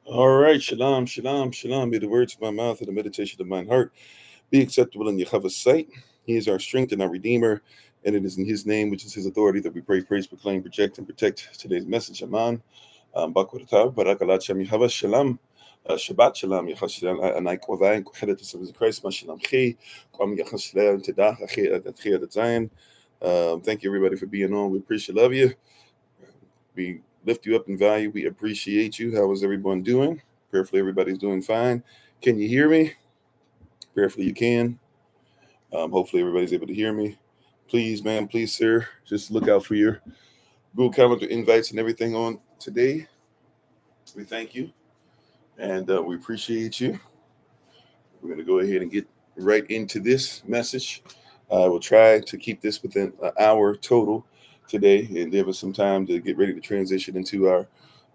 All right, shalom, shalom, shalom. May the words of my mouth and the meditation of mine heart be acceptable in Yahweh's sight. He is our strength and our redeemer, and it is in his name, which is his authority, that we pray, praise, proclaim, project, and protect today's message. Aman. Bakwatav, Barakalat Shem Yahweh, shalom. Shabbat shalom, Yachashel, Anai Kwavai, Kwahelet of Christ, Mashalom Chi, Kwam Yachashel, Tedach, Achia, Zion. Thank you, everybody, for being on. We appreciate, love you. We lift you up in value. We appreciate you. How is everyone doing? Prayerfully, everybody's doing fine. Can you hear me? Prayerfully, you can. Hopefully, everybody's able to hear me. Please, ma'am, please, sir, just look out for your Google Calendar invites and everything on today. We thank you, and we appreciate you. We're going to go ahead and get right into this message. I will try to keep this within an hour total today and give us some time to get ready to transition into our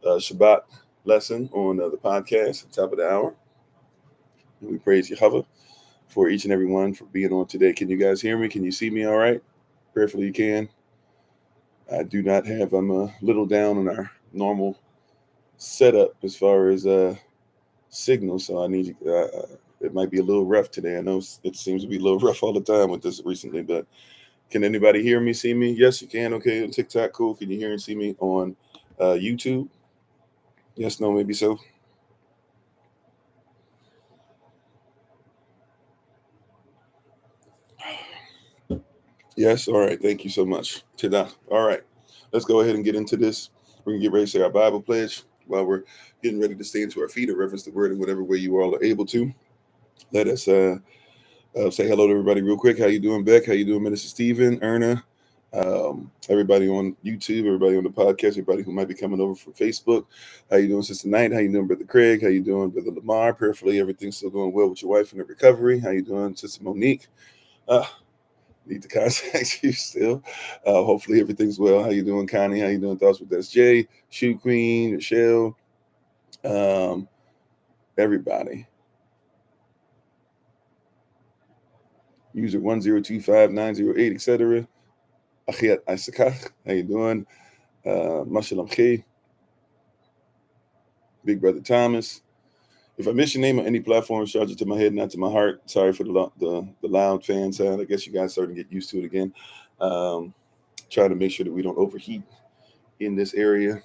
Shabbat lesson on the podcast at the top of the hour. And we praise Yahweh for each and every one for being on today. Can you guys hear me? Can you see me all right? Prayerfully you can. I do not have, I'm a little down on our normal setup as far as signal, so I need you, it might be a little rough today. I know it seems to be a little rough all the time with this recently, but can anybody hear me, see me? Yes, you can. Okay, on TikTok, cool. Can you hear and see me on YouTube? Yes, no, maybe so. Yes, all right. Thank you so much. Tada. All right, let's go ahead and get into this. We're going to get ready to say our Bible pledge while we're getting ready to stand to our feet or reference the word in whatever way you all are able to. Let us say hello to everybody real quick. How you doing, Beck? How you doing, Minister Stephen, Erna? Everybody on YouTube, everybody on the podcast, everybody who might be coming over from Facebook. How you doing, Sister Knight? How you doing, Brother Craig? How you doing, Brother Lamar? Prayerfully, everything's still going well with your wife and the recovery. How you doing, Sister Monique? Need to contact you still. Hopefully everything's well. How you doing, Connie? How you doing, Thoughts with SJ? Shoe Queen, Michelle, everybody. User 1025908, etc. Achiat Isakach, how you doing? Mashalom Chi, Big Brother Thomas. If I miss your name on any platform, charge it to my head, not to my heart. Sorry for the loud fan sound. I guess you guys starting to get used to it again. Trying to make sure that we don't overheat in this area,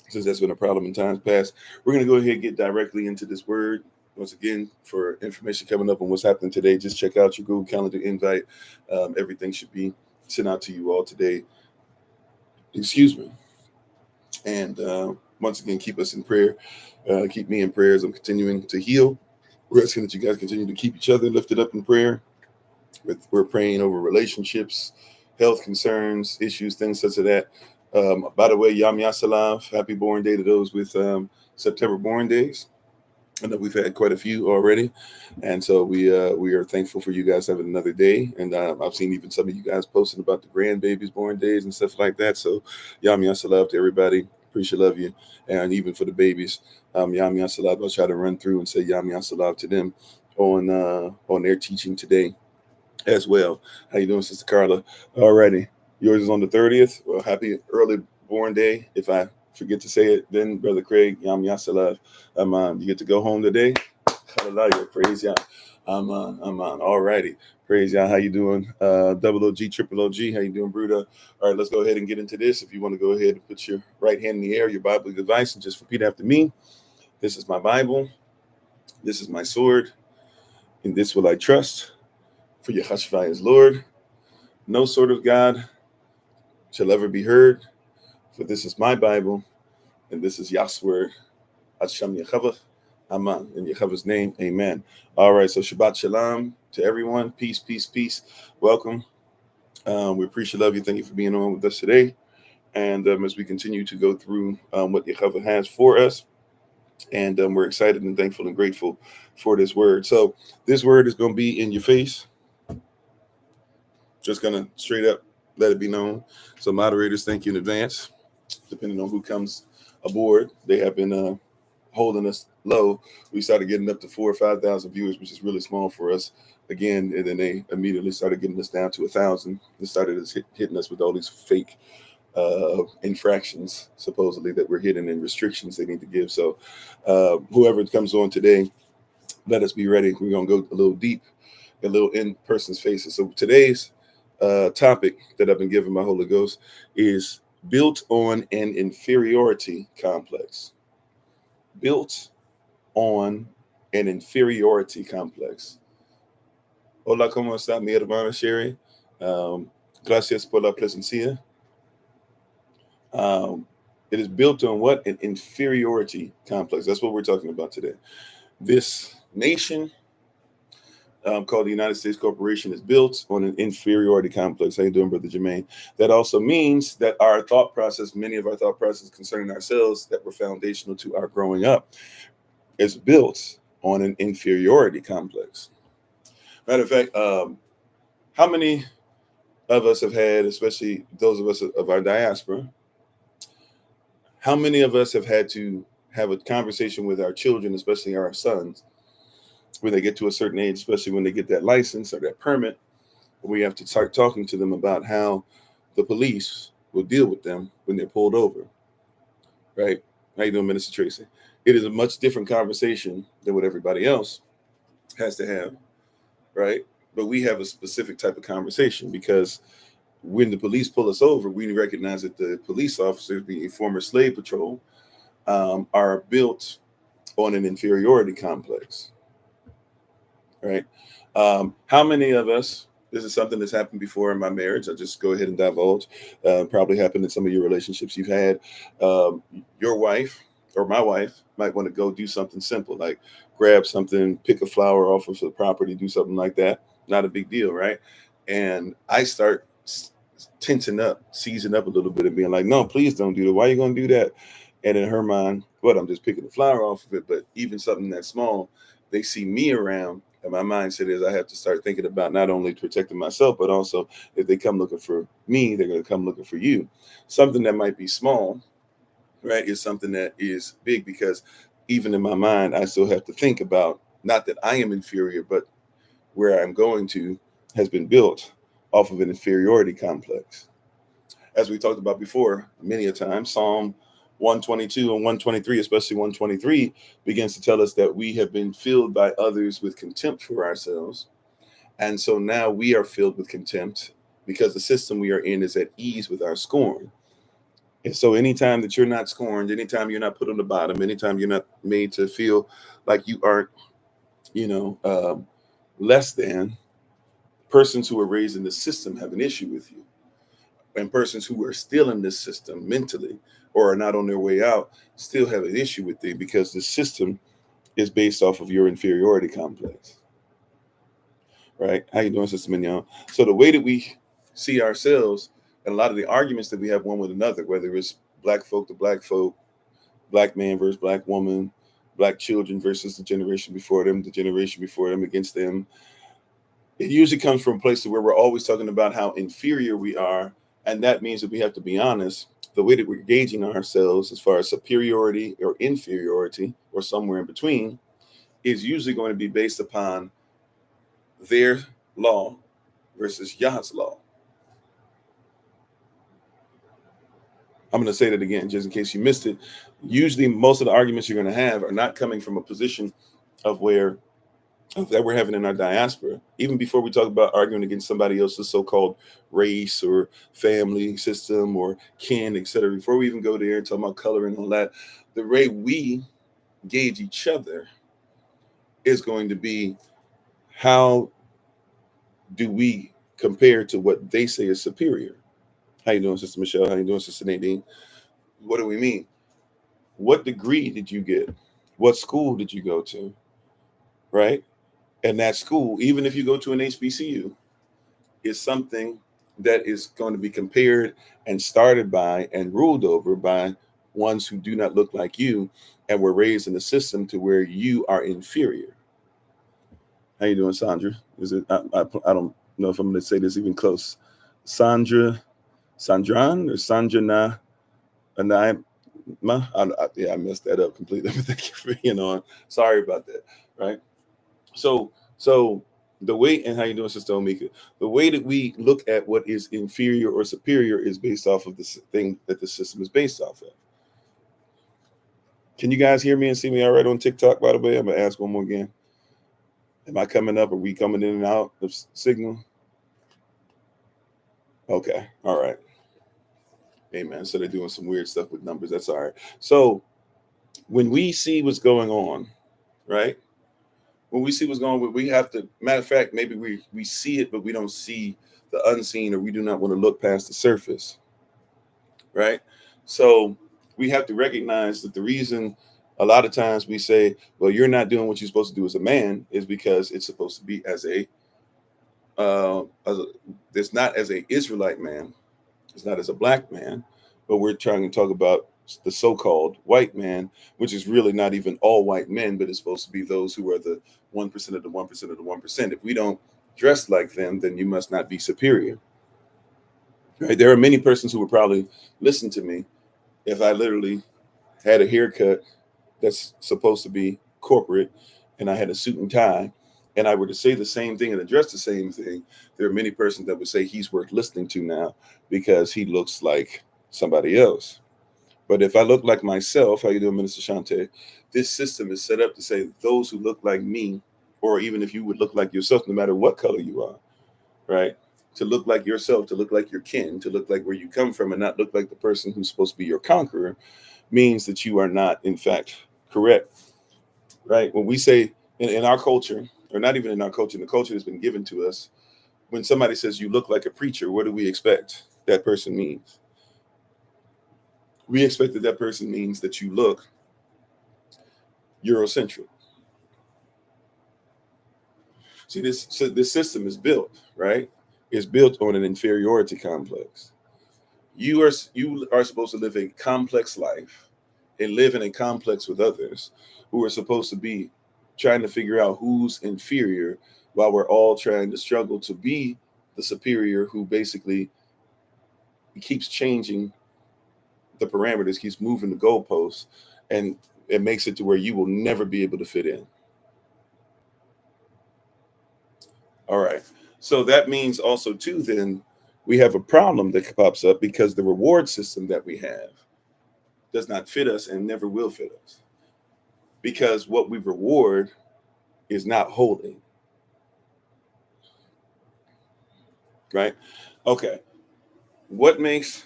since that's been a problem in times past. We're going to go ahead and get directly into this word. Once again, for information coming up on what's happening today, just check out your Google Calendar invite. Everything should be sent out to you all today. Excuse me. And once again, keep us in prayer. Keep me in prayers. I'm continuing to heal. We're asking that you guys continue to keep each other lifted up in prayer. We're praying over relationships, health concerns, issues, things such as that. By the way, Yam Yasalav, happy born day to those with September born days. I know we've had quite a few already, and so we are thankful for you guys having another day. And I've seen even some of you guys posting about the grandbabies' born days and stuff like that. So Yam Yasalav to everybody. Appreciate, love you, and even for the babies, Yam Yasalav. I'll try to run through and say Yam Yasalav to them on their teaching today as well. How you doing, Sister Carla? Alrighty, yours is on the 30th. Well, happy early born day. If I forget to say it, then Brother Craig, Yam Yasalav. You get to go home today. Hallelujah. Praise Yah. I'm on. Alrighty. Praise Yah. How you doing? Double OG, triple OG. How you doing, Bruda? All right, let's go ahead and get into this. If you want to go ahead and put your right hand in the air, your Bible device, and just repeat after me. This is my Bible. This is my sword. In this will I trust. For Yahashua is Lord. No sword of God shall ever be heard. For this is my Bible, and this is Yah's word. Hashem Yahweh. Aman. In Yahweh's name, amen. All right, so Shabbat Shalom to everyone. Peace, peace, peace. Welcome. We appreciate, love you. Thank you for being on with us today. And as we continue to go through what Yahweh has for us, and we're excited and thankful and grateful for this word. So this word is going to be in your face. Just going to straight up let it be known. So moderators, thank you in advance. Depending on who comes aboard, they have been holding us low. We started getting up to 4,000 or 5,000 viewers, which is really small for us. Again, and then they immediately started getting us down to 1,000. They started hitting us with all these fake infractions, supposedly, that we're hidden, and restrictions they need to give. So whoever comes on today, let us be ready. We're going to go a little deep, a little in person's faces. So today's topic that I've been given by Holy Ghost is built on an inferiority complex. Built on an inferiority complex. Hola, ¿cómo está mi hermana Sherry? Gracias por la presencia. It is built on what? An inferiority complex. That's what we're talking about today. This nation called the United States Corporation is built on an inferiority complex. How you doing, Brother Jermaine? That also means that our thought process, many of our thought processes concerning ourselves that were foundational to our growing up, is built on an inferiority complex. Matter of fact, how many of us have had, especially those of us of our diaspora, how many of us have had to have a conversation with our children, especially our sons, when they get to a certain age, especially when they get that license or that permit, we have to start talking to them about how the police will deal with them when they're pulled over, right? How you doing, Minister Tracy? It is a much different conversation than what everybody else has to have, right? But we have a specific type of conversation because when the police pull us over, we recognize that the police officers, being former slave patrol, are built on an inferiority complex, right? How many of us, this is something that's happened before in my marriage, I'll just go ahead and divulge, probably happened in some of your relationships you've had. Your wife or my wife might want to go do something simple, like grab something, pick a flower off of the property, do something like that. Not a big deal, right? And I start tensing up, seizing up a little bit and being like, no, please don't do that. Why are you going to do that? And in her mind, what, I'm just picking the flower off of it. But even something that small, they see me around. And my mindset is I have to start thinking about not only protecting myself, but also if they come looking for me, they're going to come looking for you. Something that might be small, right, is something that is big, because even in my mind, I still have to think about not that I am inferior, but where I'm going to has been built off of an inferiority complex. As we talked about before, many a time, Psalm 122 and 123, especially 123, begins to tell us that we have been filled by others with contempt for ourselves. And so now we are filled with contempt because the system we are in is at ease with our scorn. And so anytime that you're not scorned, anytime you're not put on the bottom, anytime you're not made to feel like you aren't, less than, persons who are raised in the system have an issue with you. And persons who are still in this system mentally or are not on their way out still have an issue with you, because the system is based off of your inferiority complex. Right? How you doing, Sister Mignon? So the way that we see ourselves and a lot of the arguments that we have one with another, whether it's black folk to black folk, black man versus black woman, black children versus the generation before them, the generation before them against them, it usually comes from a place where we're always talking about how inferior we are. And that means that we have to be honest. The way that we're gauging ourselves as far as superiority or inferiority or somewhere in between is usually going to be based upon their law versus Yah's law. I'm going to say that again, just in case you missed it. Usually most of the arguments you're going to have are not coming from a position of where that we're having in our diaspora. Even before we talk about arguing against somebody else's so-called race or family system or kin, etc., before we even go there and talk about color and all that, the way we gauge each other is going to be, how do we compare to what they say is superior? How you doing, Sister Michelle? How you doing, Sister Nadine? What do we mean? What degree did you get? What school did you go to? Right? And that school, even if you go to an HBCU, is something that is going to be compared and started by and ruled over by ones who do not look like you and were raised in a system to where you are inferior. How you doing, Sandra? Is it? I don't know if I'm going to say this even close. Sandran or Sandra yeah, I messed that up completely. Thank you for being on. Sorry about that. Right. So The way, and how you doing, Sister Omika? The way that we look at what is inferior or superior is based off of the thing that the system is based off of. Can you guys hear me and see me all right on TikTok, by the way? I'm going to ask one more again. Am I coming up? Are we coming in and out of signal? Okay. All right. Amen. So they're doing some weird stuff with numbers. That's all right. So when we see what's going on, right? When we see what's going on, we have to, matter of fact, maybe we see it, but we don't see the unseen, or we do not want to look past the surface, right? So we have to recognize that the reason a lot of times we say, well, you're not doing what you're supposed to do as a man, is because it's supposed to be it's not as a Israelite man, it's not as a black man, but we're trying to talk about the so-called white man, which is really not even all white men, but it's supposed to be those who are the 1% of the 1% of the 1%. If we don't dress like them, then you must not be superior. Right? There are many persons who would probably listen to me if I literally had a haircut that's supposed to be corporate, and I had a suit and tie, and I were to say the same thing and address the same thing. There are many persons that would say he's worth listening to now because he looks like somebody else. But if I look like myself, how you doing, Minister Shante? This system is set up to say those who look like me, or even if you would look like yourself, no matter what color you are, right? To look like yourself, to look like your kin, to look like where you come from, and not look like the person who's supposed to be your conqueror, means that you are not, in fact, correct, right? When we say in our culture, or not even in our culture, the culture that's been given to us, when somebody says you look like a preacher, what do we expect that person means? We expect that person means that you look Eurocentric. See, this system is built, right? It's built on an inferiority complex. You are supposed to live a complex life and live in a complex with others who are supposed to be trying to figure out who's inferior, while we're all trying to struggle to be the superior, who basically keeps changing the parameters, keeps moving the goalposts, and it makes it to where you will never be able to fit in. All right. So that means also too, then we have a problem that pops up because the reward system that we have does not fit us and never will fit us, because what we reward is not holding. Right? Okay. What makes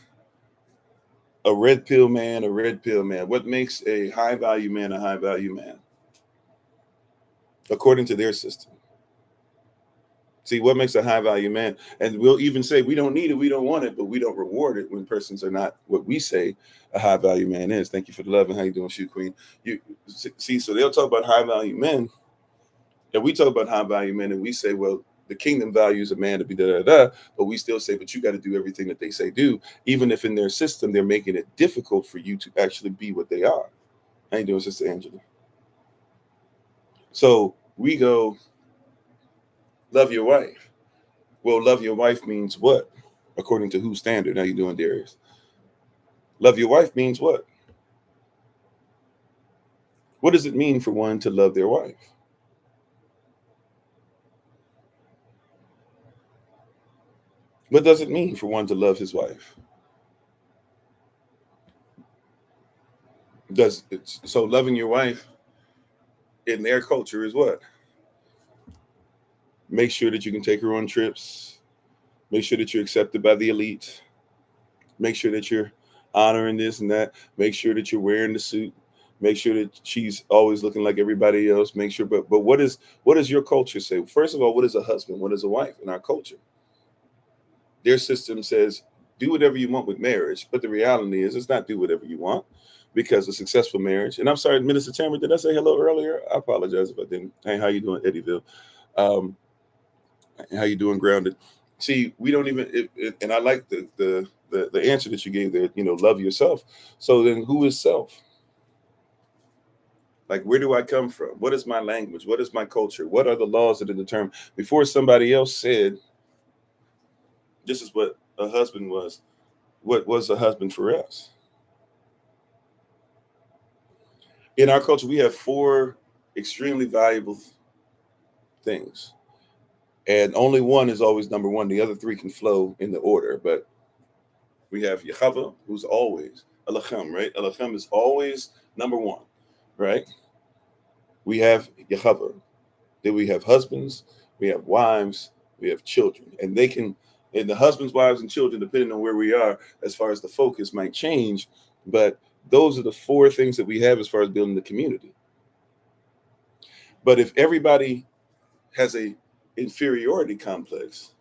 a red pill man a red pill man? What makes a high value man a high value man? According to their system. See, what makes a high value man? And we'll even say we don't need it, we don't want it, but we don't reward it when persons are not what we say a high value man is. Thank you for the love, and how you doing, Shoe Queen? You see, so they'll talk about high value men, and we talk about high value men, and we say, well, the kingdom values a man to be da da da, but we still say, but you got to do everything that they say do, even if in their system they're making it difficult for you to actually be what they are. How you doing, Sister Angela? So we go, love your wife. Well, love your wife means what? According to whose standard? How you doing, Darius? Love your wife means what? What does it mean for one to love their wife? What does it mean for one to love his wife? So loving your wife in their culture is what? Make sure that you can take her on trips. Make sure that you're accepted by the elite. Make sure that you're honoring this and that. Make sure that you're wearing the suit. Make sure that she's always looking like everybody else. Make sure, but what does your culture say? First of all, what is a husband? What is a wife in our culture? Their system says do whatever you want with marriage, but the reality is it's not do whatever you want, because a successful marriage. And I'm sorry, Minister Tamara, did I say hello earlier? I apologize if I didn't. Hey, how you doing, Eddyville? How you doing, Grounded? See, we don't even. And I like the answer that you gave there. Love yourself. So then, who is self? Like, where do I come from? What is my language? What is my culture? What are the laws that are determined? Before somebody else said, this is what a husband was. What was a husband for us? In our culture, we have four extremely valuable things. And only one is always number one. The other three can flow in the order. But we have Yahweh, who's always Elohim, right? Elohim is always number one, right? We have Yahweh. Then we have husbands, we have wives, we have children. And they can, and the husbands, wives, and children, depending on where we are, as far as the focus might change. But those are the four things that we have as far as building the community. But if everybody has a inferiority complex,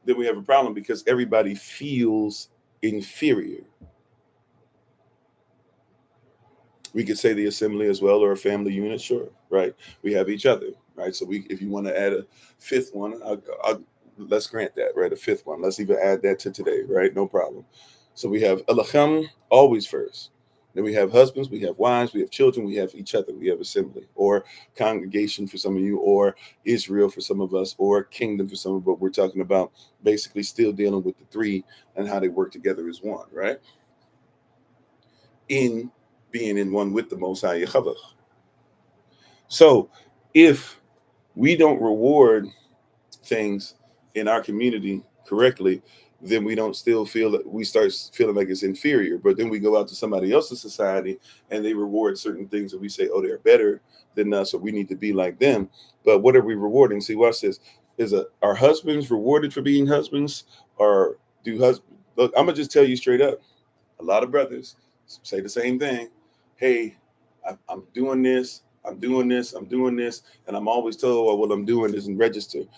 then we have a problem because everybody feels inferior. We could say the assembly as well, or a family unit, sure, right? We have each other, right? So we, if you want to add a fifth one, let's grant that, right? A fifth one. Let's even add that to today, right? No problem. So we have Elohim always first. Then we have husbands, we have wives, we have children, we have each other, we have assembly, or congregation for some of you, or Israel for some of us, or kingdom for some of us. But we're talking about basically still dealing with the three and how they work together as one, right? In being in one with the Most High Yahweh. So if we don't reward things in our community correctly, then we don't still feel that we start feeling like it's inferior. But then we go out to somebody else's society and they reward certain things and we say, oh, they're better than us, or we need to be like them. But what are we rewarding? See, watch this. Are husbands rewarded for being husbands? Or do husbands, look, I'm gonna just tell you straight up, a lot of brothers say the same thing. Hey, I'm doing this, I'm doing this, I'm doing this, and I'm always told, well, what I'm doing isn't registered.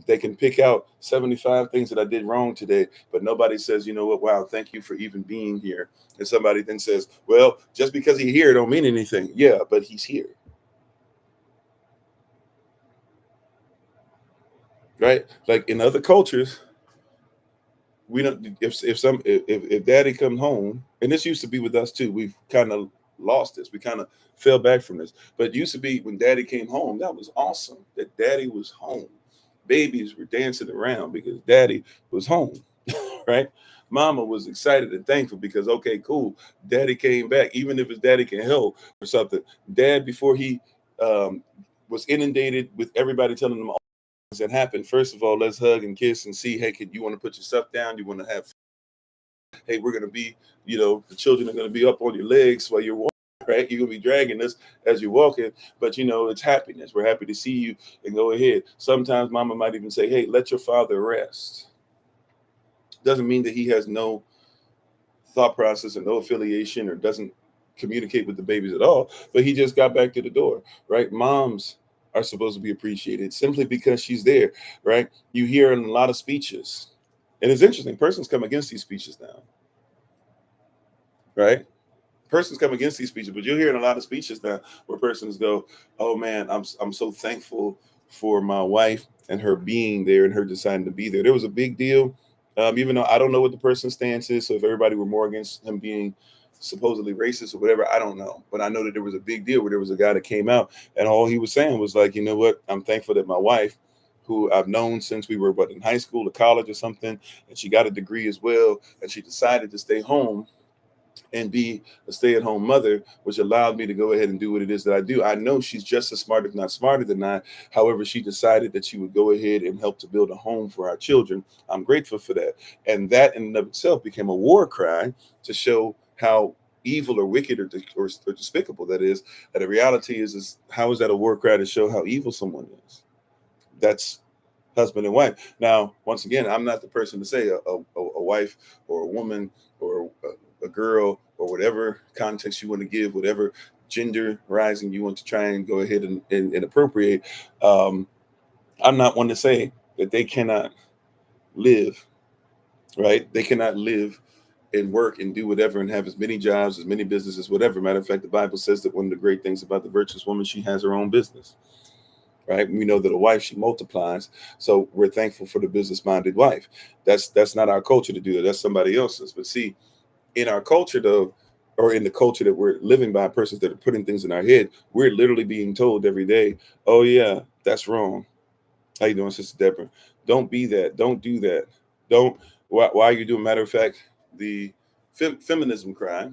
They can pick out 75 things that I did wrong today, but nobody says, you know what, wow, thank you for even being here. And somebody then says, well, just because he's here don't mean anything. Yeah, but he's here. Right? Like in other cultures, we don't, if daddy comes home, and this used to be with us too, we've kind of lost this, we kind of fell back from this, but it used to be when daddy came home, that was awesome that daddy was home. Babies were dancing around because daddy was home. Right? Mama was excited and thankful because, okay, cool, daddy came back, even if his daddy can help or something. Dad, before he was inundated with everybody telling him that happened, first of all, let's hug and kiss and see, hey, you want to put your stuff down, you want to have, hey, we're going to be, the children are going to be up on your legs while you're walking, right? You're going to be dragging us as you're walking, but it's happiness. We're happy to see you, and go ahead. Sometimes mama might even say, hey, let your father rest. Doesn't mean that he has no thought process and no affiliation or doesn't communicate with the babies at all, but he just got back to the door, right? Moms are supposed to be appreciated simply because she's there, right? You hear in a lot of speeches, and it's interesting, persons come against these speeches now, right? Persons come against these speeches, but you'll hear in a lot of speeches now where persons go, oh man, I'm so thankful for my wife and her being there and her deciding to be there. There was a big deal, even though I don't know what the person's stance is. So if everybody were more against him being supposedly racist or whatever, I don't know. But I know that there was a big deal where there was a guy that came out and all he was saying was like, you know what, I'm thankful that my wife, who I've known since we were in high school or college or something, and she got a degree as well, and she decided to stay home and be a stay-at-home mother, which allowed me to go ahead and do what it is that I do. I know she's just as smart, if not smarter than I. However, she decided that she would go ahead and help to build a home for our children. I'm grateful for that. And that in and of itself became a war cry to show how evil or wicked or despicable that is. And the reality is how is that a war cry to show how evil someone is? That's husband and wife. Now, once again, I'm not the person to say a wife or a woman or a girl or whatever context you want to give, whatever gender rising you want to try and go ahead and appropriate. I'm not one to say that they cannot live, right? They cannot live and work and do whatever and have as many jobs, as many businesses, whatever. Matter of fact, the Bible says that one of the great things about the virtuous woman, she has her own business. Right? We know that a wife, she multiplies. So we're thankful for the business-minded wife. That's not our culture to do that. That's somebody else's. But see, in our culture though, or in the culture that we're living by, persons that are putting things in our head, we're literally being told every day, oh yeah, that's wrong. How you doing, Sister Deborah? Don't be that. Don't do that. Don't. Why are you doing? Matter of fact, the feminism cry.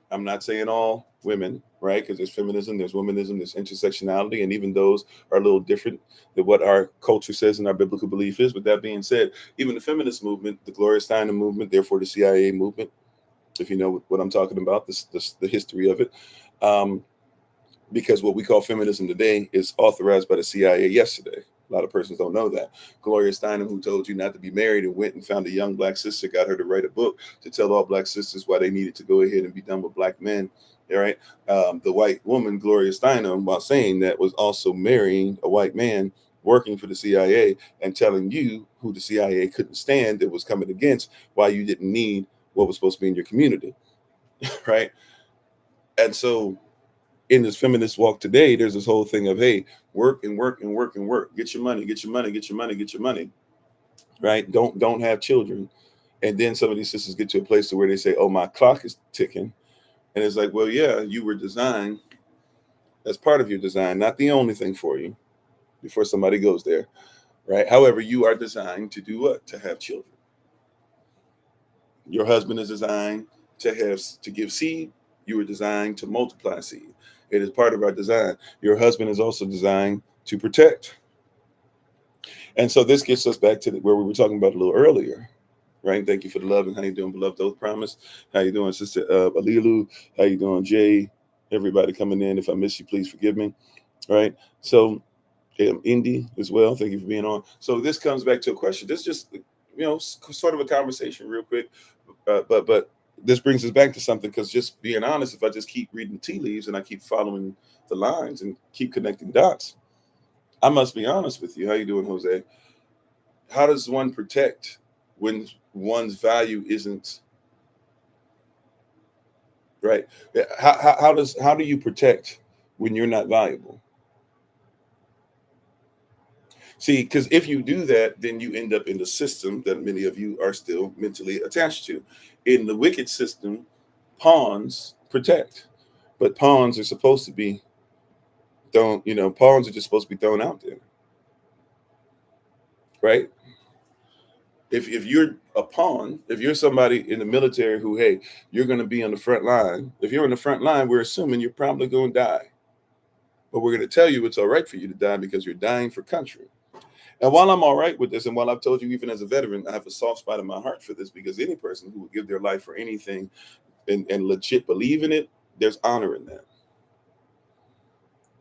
I'm not saying all women, right? Because there's feminism, there's womanism, there's intersectionality, and even those are a little different than what our culture says and our biblical belief is. But that being said, even the feminist movement, the Gloria Steinem movement, therefore the CIA movement, if you know what I'm talking about, the history of it, because what we call feminism today is authorized by the CIA yesterday. A lot of persons don't know that. Gloria Steinem, who told you not to be married and went and found a young black sister, got her to write a book to tell all black sisters why they needed to go ahead and be done with black men. All right. The white woman, Gloria Steinem, while saying that, was also marrying a white man working for the CIA and telling you who the CIA couldn't stand, that was coming against, why you didn't need what was supposed to be in your community. Right. And so in this feminist walk today, there's this whole thing of, hey, work and work and work and work. Get your money, get your money, get your money, get your money. Right? Don't have children. And then some of these sisters get to a place to where they say, oh, my clock is ticking. And it's like, well, yeah, you were designed as part of your design, not the only thing for you, before somebody goes there. Right? However, you are designed to do what? To have children. Your husband is designed to give seed. You were designed to multiply seed. It is part of our design. Your husband is also designed to protect. And so this gets us back to where we were talking about a little earlier, right? Thank you for the love, and how you doing, beloved oath promise? How you doing, Sister Alilu? How you doing, Jay? Everybody coming in. If I miss you, please forgive me. Right? So Indy as well. Thank you for being on. So this comes back to a question. This just, sort of a conversation real quick. But this brings us back to something, because just being honest, if I just keep reading tea leaves and I keep following the lines and keep connecting dots, I must be honest with you. How you doing, Jose? How does one protect when one's value isn't right? How do you protect when you're not valuable? See, because if you do that, then you end up in the system that many of you are still mentally attached to. In the wicked system, pawns protect, but pawns are supposed to be thrown, pawns are just supposed to be thrown out there, right? If you're a pawn, if you're somebody in the military who, hey, you're going to be on the front line. If you're on the front line, we're assuming you're probably going to die. But we're going to tell you it's all right for you to die because you're dying for country. And while I'm all right with this, and while I've told you, even as a veteran, I have a soft spot in my heart for this, because any person who would give their life for anything and legit believe in it, there's honor in that.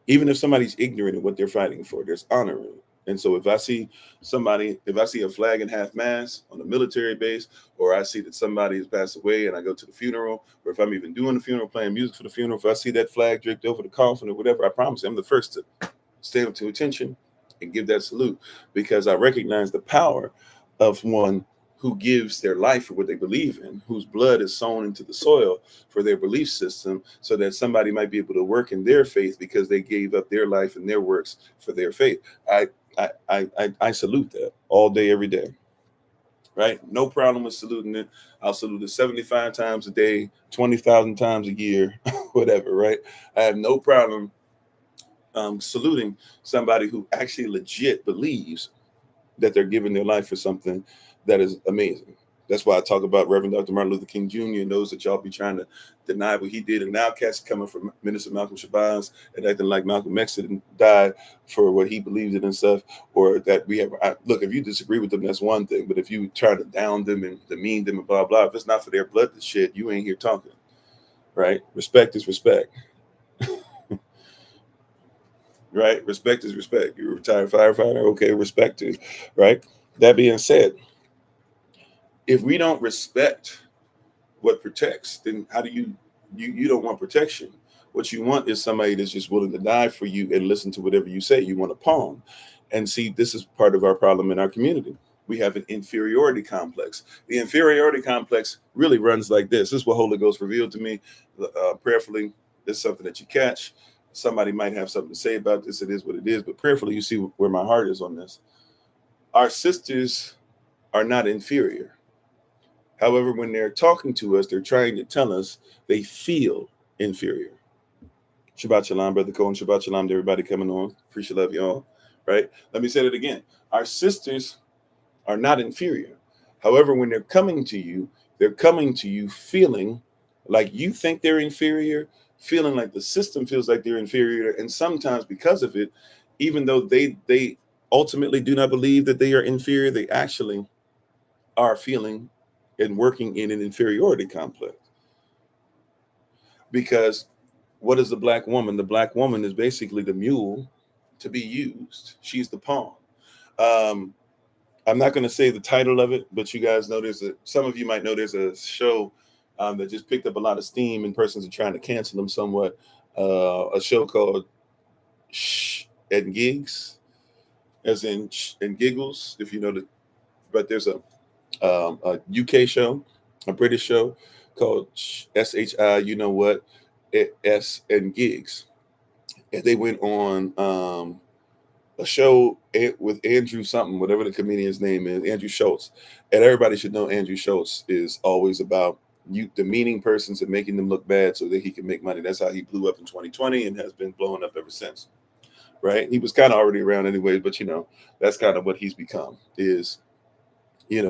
Even if somebody's ignorant of what they're fighting for, there's honor in it. And so if I see a flag in half mast on a military base, or I see that somebody has passed away and I go to the funeral, or if I'm even doing the funeral, playing music for the funeral, if I see that flag draped over the coffin or whatever, I promise you, I'm the first to stand up to attention and give that salute, because I recognize the power of one who gives their life for what they believe in, whose blood is sown into the soil for their belief system, so that somebody might be able to work in their faith because they gave up their life and their works for their faith. I salute that all day, every day. Right? No problem with saluting it. I'll salute it 75 times a day, 20,000 times a year, whatever. Right? I have no problem saluting somebody who actually legit believes that they're giving their life for something that is amazing. That's why I talk about Reverend Dr. Martin Luther King Jr. and those that y'all be trying to deny what he did. And now cats coming from Minister Malcolm Shabazz and acting like Malcolm X didn't die for what he believed in and stuff, or that we have. Look, if you disagree with them, that's one thing. But if you try to down them and demean them and blah, blah, if it's not for their blood to shed, you ain't here talking. Right? Respect is respect. Right? Respect is respect. You're a retired firefighter. Okay, respect is, right? That being said, if we don't respect what protects, then how do you don't want protection? What you want is somebody that's just willing to die for you and listen to whatever you say. You want a pawn. And see, this is part of our problem in our community. We have an inferiority complex. The inferiority complex really runs like this. This is what Holy Ghost revealed to me prayerfully. This is something that you catch. Somebody might have something to say about this. It is what it is. But prayerfully, you see where my heart is on this. Our sisters are not inferior. However, when they're talking to us, they're trying to tell us they feel inferior. Shabbat Shalom, Brother Cole, and Shabbat Shalom to everybody coming on. Appreciate love y'all. Right? Let me say it again. Our sisters are not inferior. However, when they're coming to you feeling like you think they're inferior, feeling like the system feels like they're inferior, and sometimes because of it, even though they ultimately do not believe that they are inferior, they actually are feeling and working in an inferiority complex. Because what is the black woman? The black woman is basically the mule to be used. She's the pawn. Um, I'm not going to say the title of it, but you guys know some of you might know there's a show that just picked up a lot of steam, and persons are trying to cancel them somewhat. A show called Shh and Gigs, as in Shh and Giggles, if you know the. But there's a UK show, a British show called SHI. You know what? S and Gigs, and they went on a show with Andrew something, whatever the comedian's name is, Andrew Schultz. And everybody should know Andrew Schultz is always about you demeaning persons and making them look bad so that he can make money. That's how he blew up in 2020 and has been blowing up ever since. Right? He was kind of already around anyway, but that's kind of what he's become is, I'm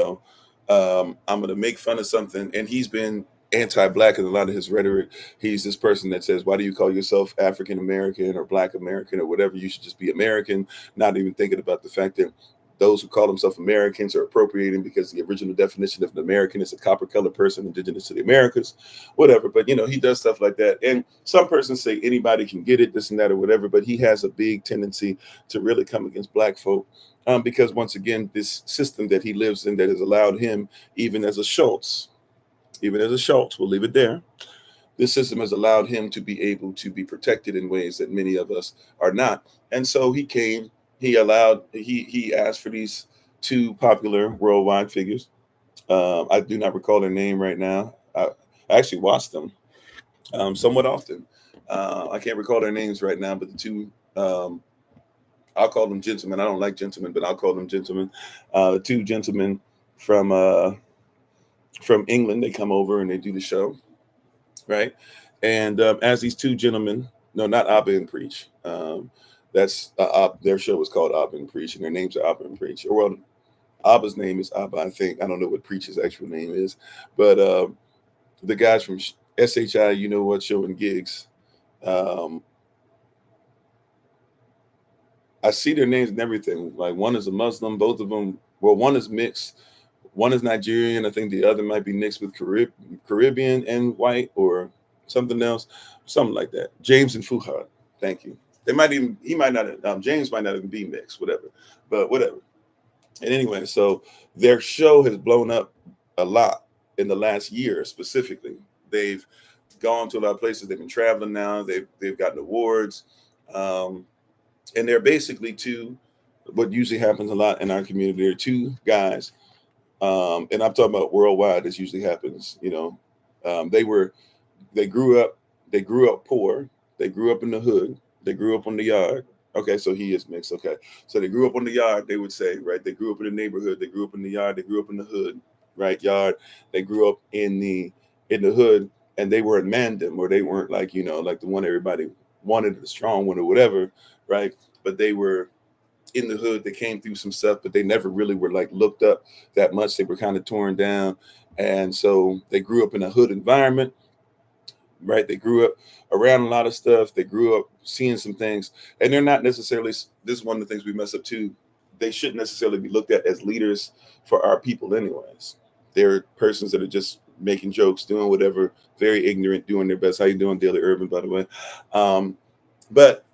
going to make fun of something. And he's been anti-black in a lot of his rhetoric. He's this person that says, why do you call yourself African American or Black American or whatever? You should just be American, not even thinking about the fact that those who call themselves Americans are appropriating because the original definition of an American is a copper-colored person indigenous to the Americas, whatever. But, he does stuff like that. And some persons say anybody can get it, this and that or whatever, but he has a big tendency to really come against Black folk. Because once again, this system that he lives in that has allowed him, even as a Schultz, we'll leave it there. This system has allowed him to be able to be protected in ways that many of us are not. And so he asked for these two popular worldwide figures. I do not recall their name right now. I actually watched them somewhat often. I can't recall their names right now, but the two, I'll call them gentlemen. I don't like gentlemen, but I'll call them gentlemen. The two gentlemen from England, they come over and they do the show, right? And as these two gentlemen, no, not Abba and Preach. That's their show was called Abba and Preach, and their names are Abba and Preach. Or well, Abba's name is Abba, I think. I don't know what Preach's actual name is, but the guys from SHI, you know what, show and gigs. I see their names and everything. Like one is a Muslim, both of them. Well, one is mixed. One is Nigerian. I think the other might be mixed with Caribbean and white or something else, something like that. James and Fuhad. Thank you. James might not even be mixed, whatever, but whatever. And anyway, so their show has blown up a lot in the last year specifically. They've gone to a lot of places. They've been traveling now. They've gotten awards. And they're basically what usually happens a lot in our community. There are two guys, and I'm talking about worldwide. This usually happens. They grew up poor. They grew up in the hood. They grew up on the yard. Okay, so he is mixed. Okay, so they grew up on the yard. They would say, right? They grew up in the neighborhood. They grew up in the yard. They grew up in the hood, right? Yard. They grew up in the hood, and they were in Mandem, where they weren't like the one everybody wanted, the strong one or whatever, right? But they were in the hood. They came through some stuff, but they never really were like looked up that much. They were kind of torn down, and so they grew up in a hood environment. Right, they grew up around a lot of stuff. They grew up seeing some things, and they're not necessarily. This is one of the things we mess up too. They shouldn't necessarily be looked at as leaders for our people, anyways. They're persons that are just making jokes, doing whatever, very ignorant, doing their best. How you doing, Daily Urban, by the way? But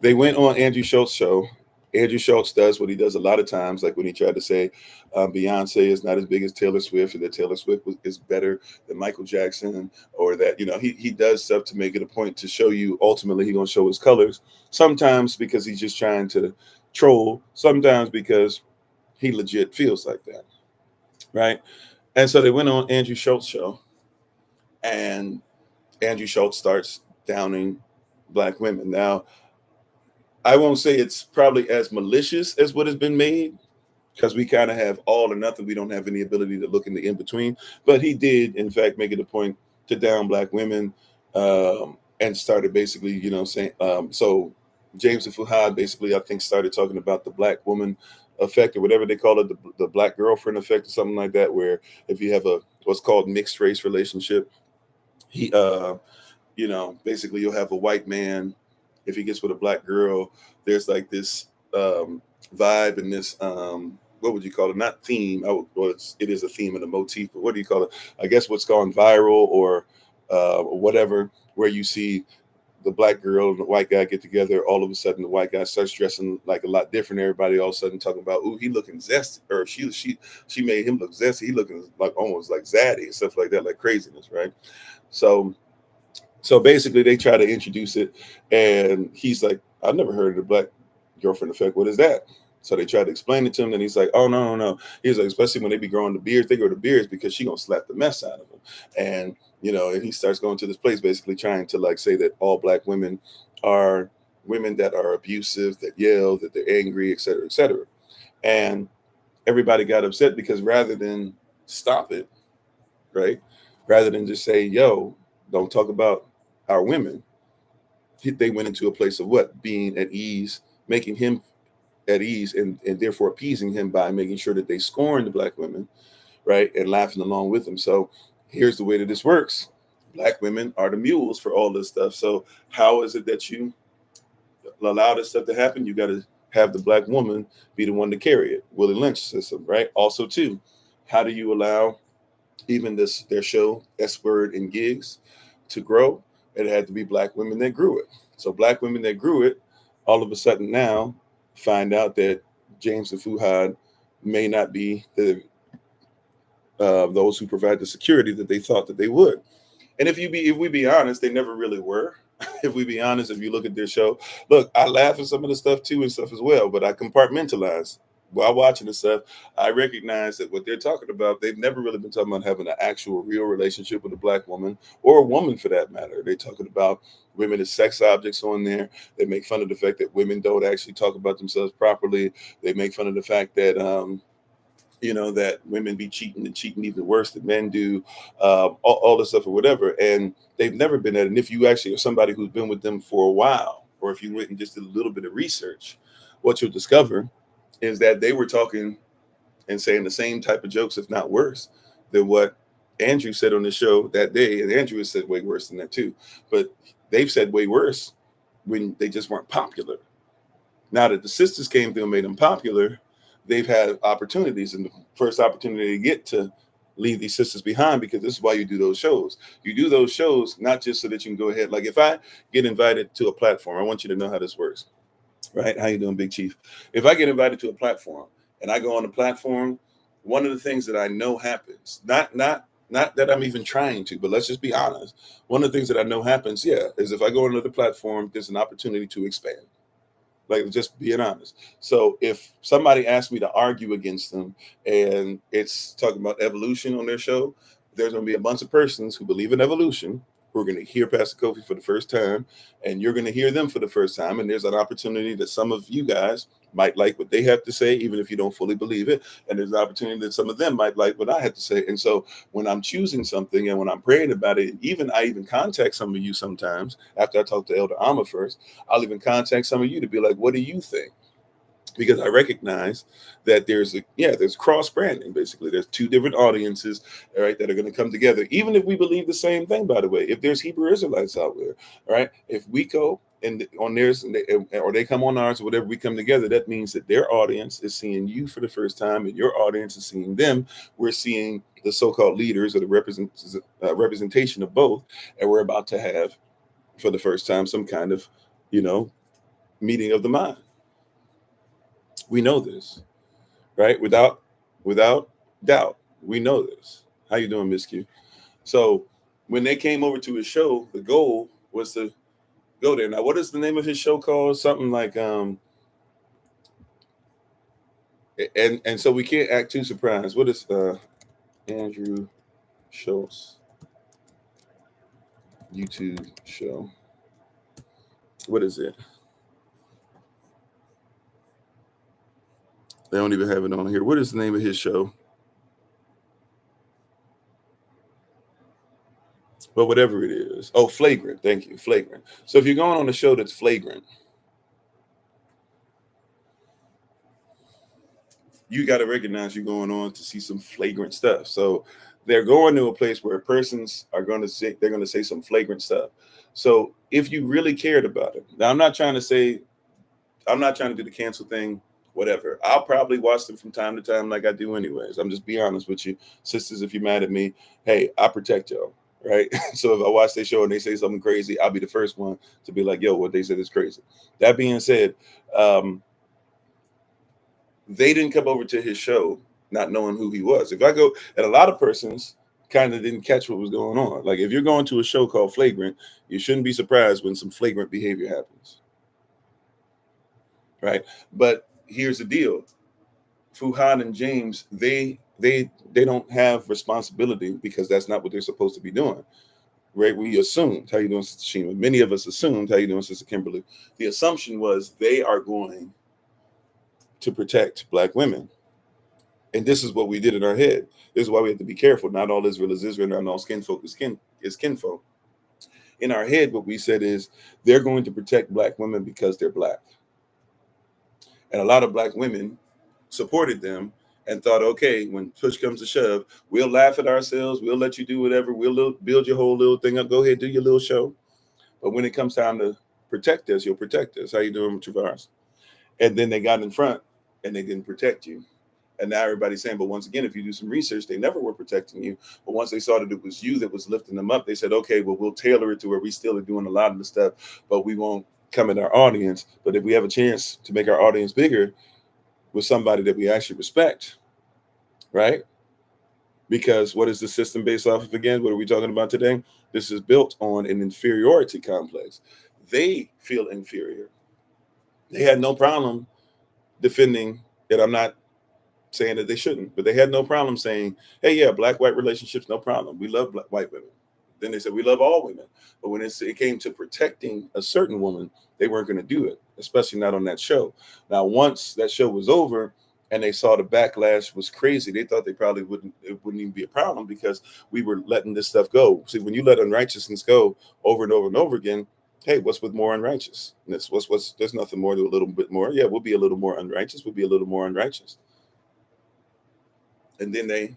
they went on Andrew Schultz's show. Andrew Schultz does what he does a lot of times, like when he tried to say Beyonce is not as big as Taylor Swift, or that Taylor Swift is better than Michael Jackson, or that he does stuff to make it a point to show you. Ultimately, he's gonna show his colors. Sometimes because he's just trying to troll. Sometimes because he legit feels like that, right? And so they went on Andrew Schultz's show, and Andrew Schultz starts downing Black women. Now, I won't say it's probably as malicious as what has been made, because we kind of have all or nothing. We don't have any ability to look in the in-between. But he did, in fact, make it a point to down Black women, and started basically, saying, so James and Fuhad basically, I think, started talking about the Black woman effect, or whatever they call it, the Black girlfriend effect, or something like that, where if you have what's called mixed race relationship, you know, basically you'll have a white man, if he gets with a black girl, there's like this vibe and this what would you call it? Not theme. Well, it is a theme and a motif, but what do you call it? I guess what's gone viral or whatever, where you see the black girl and the white guy get together. All of a sudden, the white guy starts dressing like a lot different. Everybody all of a sudden talking about, "Ooh, he looking zesty," or she made him look zesty. He looking like almost like zaddy and stuff like that, like craziness, right? So so basically, they try to introduce it, and he's like, "I've never heard of the black girlfriend effect. What is that?" So they try to explain it to him, and he's like, "Oh no, no, no." He's like, especially when they be growing the beards, they grow the beards because she gonna slap the mess out of them, and you know, and he starts going to this place, basically trying to like say that all black women are women that are abusive, that yell, that they're angry, et cetera, et cetera. And everybody got upset because rather than stop it, right, rather than just say, "Yo, don't talk about our women," they went into a place of what? Being at ease, making him at ease, and therefore appeasing him by making sure that they scorn the black women, right? And laughing along with them. So here's the way that this works. Black women are the mules for all this stuff. So how is it that you allow this stuff to happen? You got to have the black woman be the one to carry it. Willie Lynch system, right? Also, too, how do you allow even this their show S Word and Gigs to grow? It had to be black women that grew it. So black women that grew it, all of a sudden now find out that James and Fuhad may not be the those who provide the security that they thought that they would. And if we be honest, they never really were. If we be honest, if you look at their show, look, I laugh at some of the stuff too and stuff as well, but I compartmentalize while watching the stuff. I recognize that what they're talking about, they've never really been talking about having an actual real relationship with a black woman or a woman for that matter. They're talking about women as sex objects on there. They make fun of the fact that women don't actually talk about themselves properly. They make fun of the fact that you know, that women be cheating and cheating even worse than men do, all this stuff or whatever. And they've never been at it. And if you actually are somebody who's been with them for a while, or if you went and just did a little bit of research, what you'll discover is that they were talking and saying the same type of jokes, if not worse, than what Andrew said on the show that day. And Andrew has said way worse than that too. But they've said way worse when they just weren't popular. Now that the sisters came through and made them popular, they've had opportunities, and the first opportunity to get to leave these sisters behind, because this is why you do those shows. You do those shows not just so that you can go ahead. Like if I get invited to a platform, I want you to know how this works, right? How you doing, Big Chief? If I get invited to a platform and I go on the platform, one of the things that I know happens, not that I'm even trying to, but let's just be honest. One of the things that I know happens, yeah, is if I go on another platform, there's an opportunity to expand. Like just being honest. So if somebody asks me to argue against them and it's talking about evolution on their show, there's going to be a bunch of persons who believe in evolution who are going to hear Pastor Kofi for the first time, and you're going to hear them for the first time. And there's an opportunity that some of you guys might like what they have to say, even if you don't fully believe it. And there's an opportunity that some of them might like what I have to say. And so when I'm choosing something and when I'm praying about it, I even contact some of you sometimes after I talk to Elder Alma first. I'll even contact some of you to be like, what do you think? Because I recognize that there's cross branding. Basically, there's two different audiences, all right, that are going to come together. Even if we believe the same thing, by the way, if there's Hebrew Israelites out there, all right, if we go and on theirs or they come on ours or whatever, we come together, that means that their audience is seeing you for the first time and your audience is seeing them. We're seeing the so-called leaders or the representation of both, and we're about to have for the first time some kind of, you know, meeting of the mind. We know this, right? Without doubt, we know this. How you doing, Miss Q? So when they came over to his show, the goal was to go there. Now, what is the name of his show called? Something like and so we can't act too surprised. What is Andrew Schultz YouTube show? What is it? They don't even have it on here. What is the name of his show? But whatever it is. Oh, Flagrant. Thank you. Flagrant. So if you're going on a show that's flagrant, you got to recognize you're going on to see some flagrant stuff. So they're going to a place where persons are going to say, they're going to say some flagrant stuff. So if you really cared about it, now I'm not trying to do the cancel thing, whatever. I'll probably watch them from time to time like I do anyways. I'm just be honest with you. Sisters, if you're mad at me, hey, I protect y'all, right? So if I watch their show and they say something crazy, I'll be the first one to be like, yo, what they said is crazy. That being said, they didn't come over to his show not knowing who he was. If I go, and a lot of persons kind of didn't catch what was going on. Like if you're going to a show called Flagrant, you shouldn't be surprised when some flagrant behavior happens. Right. But here's the deal. Fuhan and James, they don't have responsibility because that's not what they're supposed to be doing. Right? We assumed, how you doing, Sister Shima? Many of us assumed, how you doing, Sister Kimberly? The assumption was they are going to protect Black women. And this is what we did in our head. This is why we have to be careful. Not all Israel is Israel, not all kinfolk is kinfolk. In our head, what we said is they're going to protect Black women because they're Black. And a lot of Black women supported them and thought, okay, when push comes to shove, we'll laugh at ourselves. We'll let you do whatever. We'll build your whole little thing up. Go ahead, do your little show. But when it comes time to protect us, you'll protect us. How you doing, Travaris? And then they got in front and they didn't protect you. And now everybody's saying, but once again, if you do some research, they never were protecting you. But once they saw that it was you that was lifting them up, they said, okay, well, we'll tailor it to where we still are doing a lot of the stuff, but we won't come in our audience. But if we have a chance to make our audience bigger with somebody that we actually respect, right? Because what is the system based off of again? What are we talking about today? This is built on an inferiority complex. They feel inferior. They had no problem defending it. I'm not saying that they shouldn't, but they had no problem saying, hey, yeah, Black-white relationships, no problem. We love white women. Then they said, we love all women. But when it came to protecting a certain woman, they weren't going to do it, especially not on that show. Now, once that show was over and they saw the backlash was crazy, they thought it wouldn't even be a problem because we were letting this stuff go. See, when you let unrighteousness go over and over and over again, hey, what's with more unrighteousness? There's nothing more to a little bit more. Yeah, we'll be a little more unrighteous. We'll be a little more unrighteous. And then they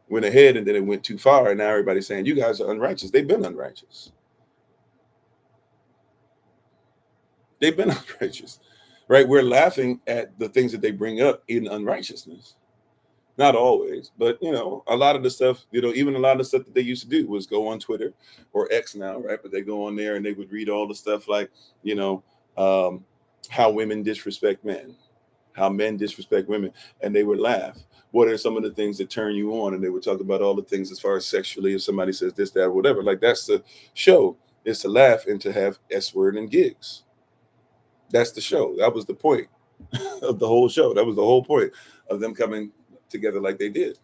went ahead and then it went too far. And now everybody's saying, you guys are unrighteous. They've been unrighteous. They've been unrighteous, right? We're laughing at the things that they bring up in unrighteousness. Not always, but, a lot of the stuff, even a lot of the stuff that they used to do was go on Twitter or X now, right? But they go on there and they would read all the stuff like, how women disrespect men, how men disrespect women, and they would laugh. What are some of the things that turn you on? And they would talk about all the things as far as sexually, if somebody says this, that, or whatever. Like that's the show, is to laugh and to have S-word and gigs. That's the show. That was the point of the whole show. That was the whole point of them coming together like they did,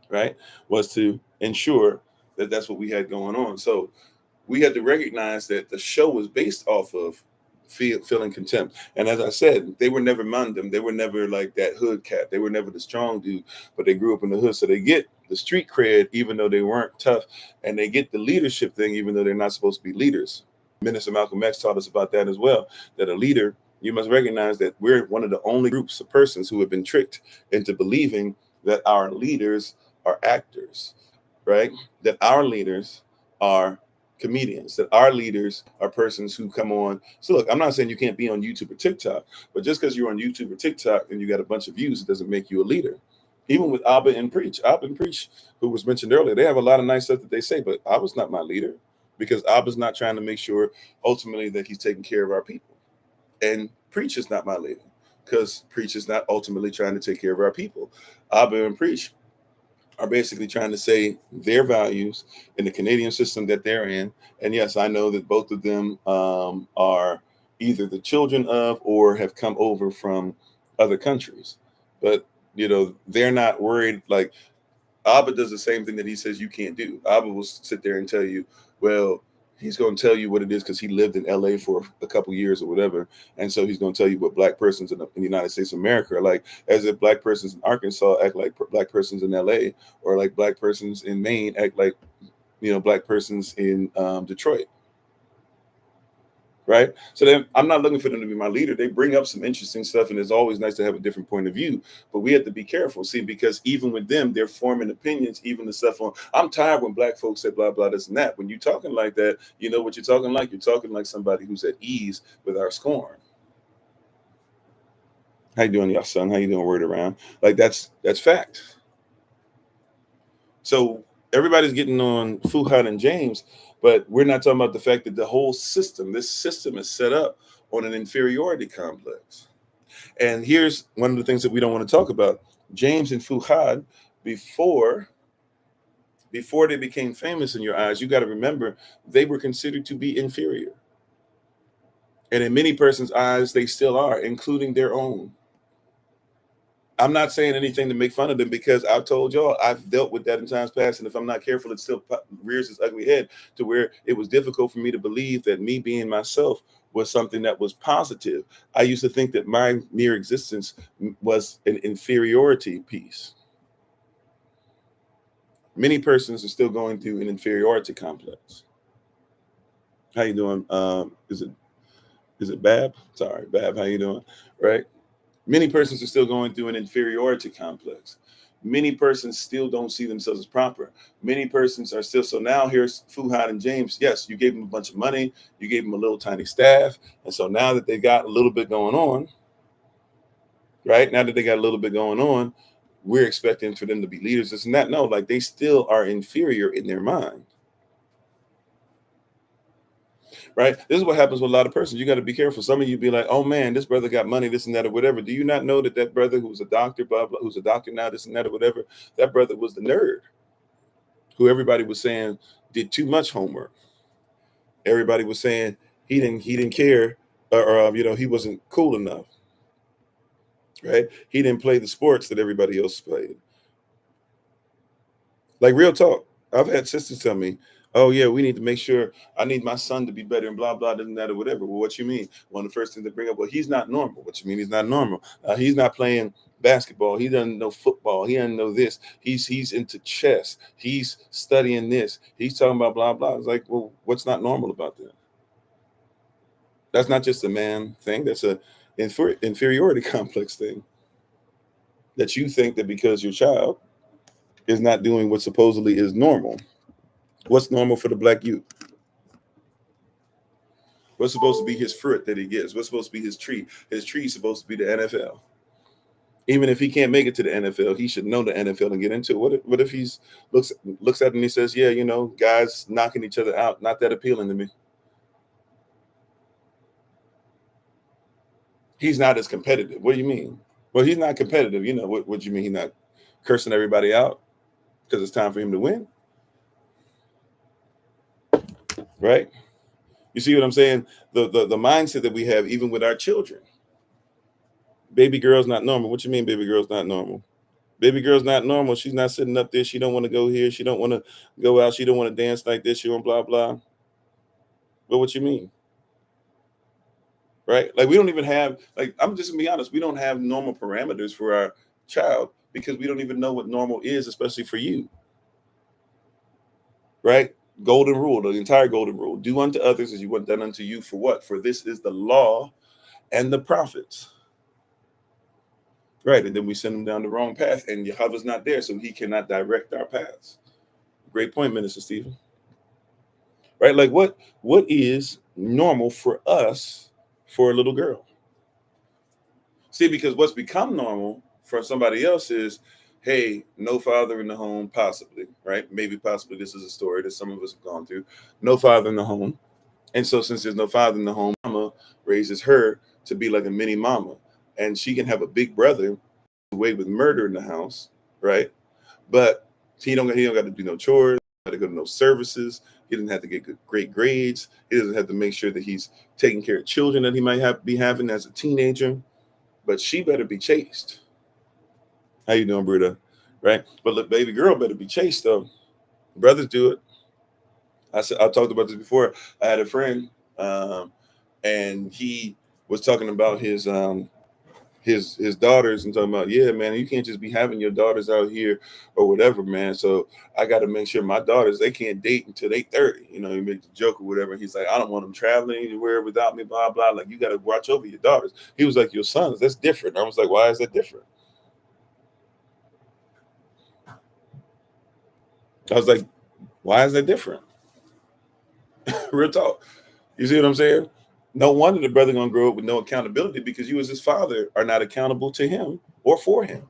right? Was to ensure that that's what we had going on. So we had to recognize that the show was based off of feeling contempt. And as I said, they were never mandem. They were never like that hood cat. They were never the strong dude, but they grew up in the hood. So they get the street cred, even though they weren't tough. And they get the leadership thing, even though they're not supposed to be leaders. Minister Malcolm X taught us about that as well, that a leader, you must recognize that we're one of the only groups of persons who have been tricked into believing that our leaders are actors, right? That our leaders are comedians, that our leaders are persons who come on. So look, I'm not saying you can't be on YouTube or TikTok, but just because you're on YouTube or TikTok and you got a bunch of views, it doesn't make you a leader. Even with Abba and Preach, who was mentioned earlier, they have a lot of nice stuff that they say, but Abba's not my leader because Abba's not trying to make sure ultimately that he's taking care of our people. And Preach is not my leader because Preach is not ultimately trying to take care of our people. Abba and Preach are basically trying to say their values in the Canadian system that they're in. And yes, I know that both of them are either the children of or have come over from other countries. But, they're not worried. Like Abba does the same thing that he says you can't do. Abba will sit there and tell you, well, he's going to tell you what it is because he lived in LA for a couple years or whatever. And so he's going to tell you what Black persons in the United States of America are like, as if Black persons in Arkansas act like Black persons in LA, or like Black persons in Maine act like, Black persons in Detroit. right? So then I'm not looking for them to be my leader. They bring up some interesting stuff, and it's always nice to have a different point of view. But we have to be careful, see, because even with them, they're forming opinions, even the stuff on, I'm tired when black folks say blah, blah, this and that. When you're talking like that, you know what you're talking like? You're talking like somebody who's at ease with our scorn. How you doing, y'all son? How you doing? Word around. Like that's fact. So everybody's getting on Fuhad and James, but we're not talking about the fact that the whole system, this system is set up on an inferiority complex. And here's one of the things that we don't want to talk about. James and Fuhad, before they became famous in your eyes, you got to remember they were considered to be inferior. And in many persons' eyes, they still are, including their own. I'm not saying anything to make fun of them, because I've told y'all I've dealt with that in times past, and if I'm not careful, it still rears its ugly head to where it was difficult for me to believe that me being myself was something that was positive. I used to think that my mere existence was an inferiority piece. Many persons are still going through an inferiority complex. How you doing? Is it Bab? Sorry, Bab. How you doing? Right. Many persons are still going through an inferiority complex. Many persons still don't see themselves as proper. Many persons are still, so now here's Fuhad and James. Yes, you gave them a bunch of money. You gave them a little tiny staff. And so now that they got a little bit going on, right? Now that they got a little bit going on, we're expecting for them to be leaders, this and that. No, like they still are inferior in their mind. Right? This is what happens with a lot of persons. You got to be careful. Some of you be like, oh man, this brother got money, this and that, or whatever. Do you not know that that brother who's a doctor, blah, blah, who's a doctor now, this and that, or whatever, that brother was the nerd who everybody was saying did too much homework. Everybody was saying he didn't care, or he wasn't cool enough. Right? He didn't play the sports that everybody else played. Like real talk. I've had sisters tell me, oh yeah, we need to make sure I need my son to be better and blah, blah, this and that or whatever. Well, what you mean? One of the first things to bring up, well, he's not normal. What you mean he's not normal? He's not playing basketball. He doesn't know football. He doesn't know this. He's into chess. He's studying this. He's talking about blah, blah. It's like, well, what's not normal about that? That's not just a man thing. That's a inferiority complex thing. That you think that because your child is not doing what supposedly is normal. What's normal for the black youth? What's supposed to be his fruit that he gets? What's supposed to be his tree? His tree is supposed to be the NFL. Even if he can't make it to the NFL, he should know the NFL and get into it. What if he's looks at it and he says, yeah, guys knocking each other out, not that appealing to me. He's not as competitive. What do you mean? Well, he's not competitive. What do you mean he's not cursing everybody out because it's time for him to win? Right? You see what I'm saying? The mindset that we have, even with our children. Baby girl's not normal. What you mean baby girl's not normal? Baby girl's not normal. She's not sitting up there. She don't want to go here. She don't want to go out. She don't want to dance like this. She don't blah, blah. But what you mean? Right? Like we don't even have, like, I'm just gonna be honest, we don't have normal parameters for our child because we don't even know what normal is, especially for you. Right? Golden rule, the entire golden rule. Do unto others as you want done unto you. For what? For this is the law and the prophets. Right. And then we send them down the wrong path, and Yahweh's not there, so he cannot direct our paths. Great point, Minister Stephen. Right? Like what is normal for us for a little girl? See, because what's become normal for somebody else is, hey, no father in the home, possibly, right? Maybe possibly this is a story that some of us have gone through. No father in the home. And so since there's no father in the home, mama raises her to be like a mini mama. And she can have a big brother away with murder in the house, right? But he don't got to do no chores, got to go to no services. He doesn't have to get great grades. He doesn't have to make sure that he's taking care of children that he might be having as a teenager. But she better be chaste. How you doing, Bruda? Right? But look, baby girl better be chaste though. Brothers do it. I talked about this before. I had a friend, and he was talking about his his daughters and talking about, yeah, man, you can't just be having your daughters out here or whatever, man. So I got to make sure my daughters, they can't date until they 30. You know, he makes the joke or whatever. He's like, I don't want them traveling anywhere without me, blah, blah. Like, you got to watch over your daughters. He was like, your sons, that's different. I was like, why is that different? I was like, why is that different? Real talk. You see what I'm saying? No wonder the brother gonna grow up with no accountability, because you as his father are not accountable to him or for him.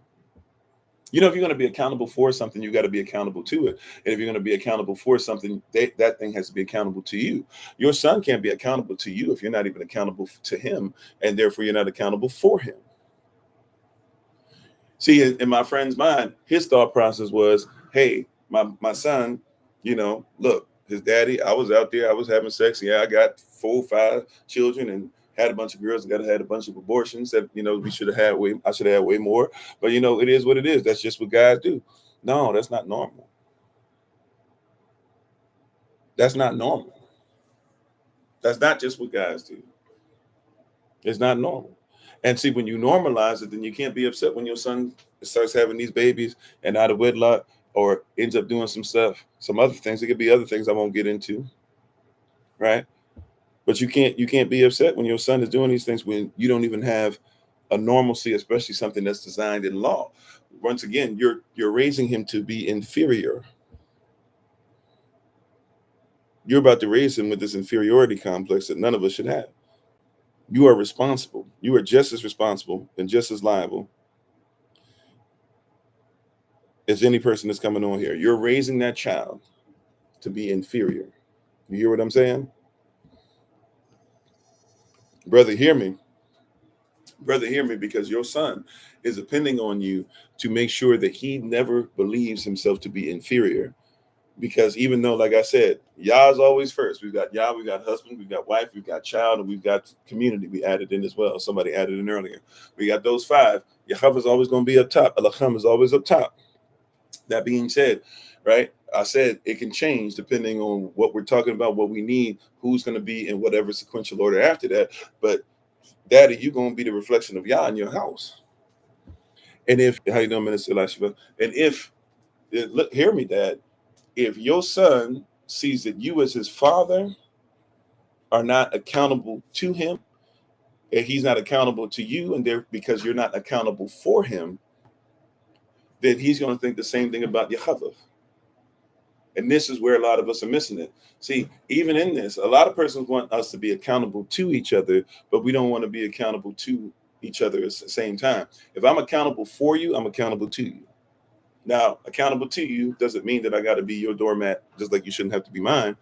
You know, if you're going to be accountable for something, you got to be accountable to it. And if you're going to be accountable for something, that thing has to be accountable to you. Your son can't be accountable to you if you're not even accountable to him, and therefore you're not accountable for him. See, in my friend's mind, his thought process was, hey, my son, you know, look, his daddy, I was out there, I was having sex. Yeah, I got 4 or 5 children and had a bunch of girls and had a bunch of abortions that, you know, I should have had way more. But, you know, it is what it is. That's just what guys do. No, that's not normal. That's not normal. That's not just what guys do. It's not normal. And see, when you normalize it, then you can't be upset when your son starts having these babies and out of wedlock, or ends up doing some stuff, some other things. It could be other things I won't get into, right? But you can't be upset when your son is doing these things when you don't even have a normalcy, especially something that's designed in law. Once again, you're raising him to be inferior. You're about to raise him with this inferiority complex that none of us should have. You are responsible. You are just as responsible and just as liable as any person that's coming on here. You're raising that child to be inferior. You hear what I'm saying? Brother, hear me. Brother, hear me, because your son is depending on you to make sure that he never believes himself to be inferior. Because even though, like I said, Yah is always first. We've got Yah, we've got husband, we've got wife, we've got child, and we've got community. We added in as well. Somebody added in earlier. We got those 5. Yahweh is always going to be up top. Elohim is always up top. That being said, right, I said it can change depending on what we're talking about, what we need, who's going to be in whatever sequential order after that. But Daddy, you're going to be the reflection of Yah in your house. And if, how you doing, Minister Elisha? And if, look, hear me, Dad, if your son sees that you as his father are not accountable to him, and he's not accountable to you, and there because you're not accountable for him, then he's going to think the same thing about Yahweh. And this is where a lot of us are missing it. See, even in this, a lot of persons want us to be accountable to each other, but we don't want to be accountable to each other at the same time. If I'm accountable for you, I'm accountable to you. Now, accountable to you doesn't mean that I got to be your doormat, just like you shouldn't have to be mine.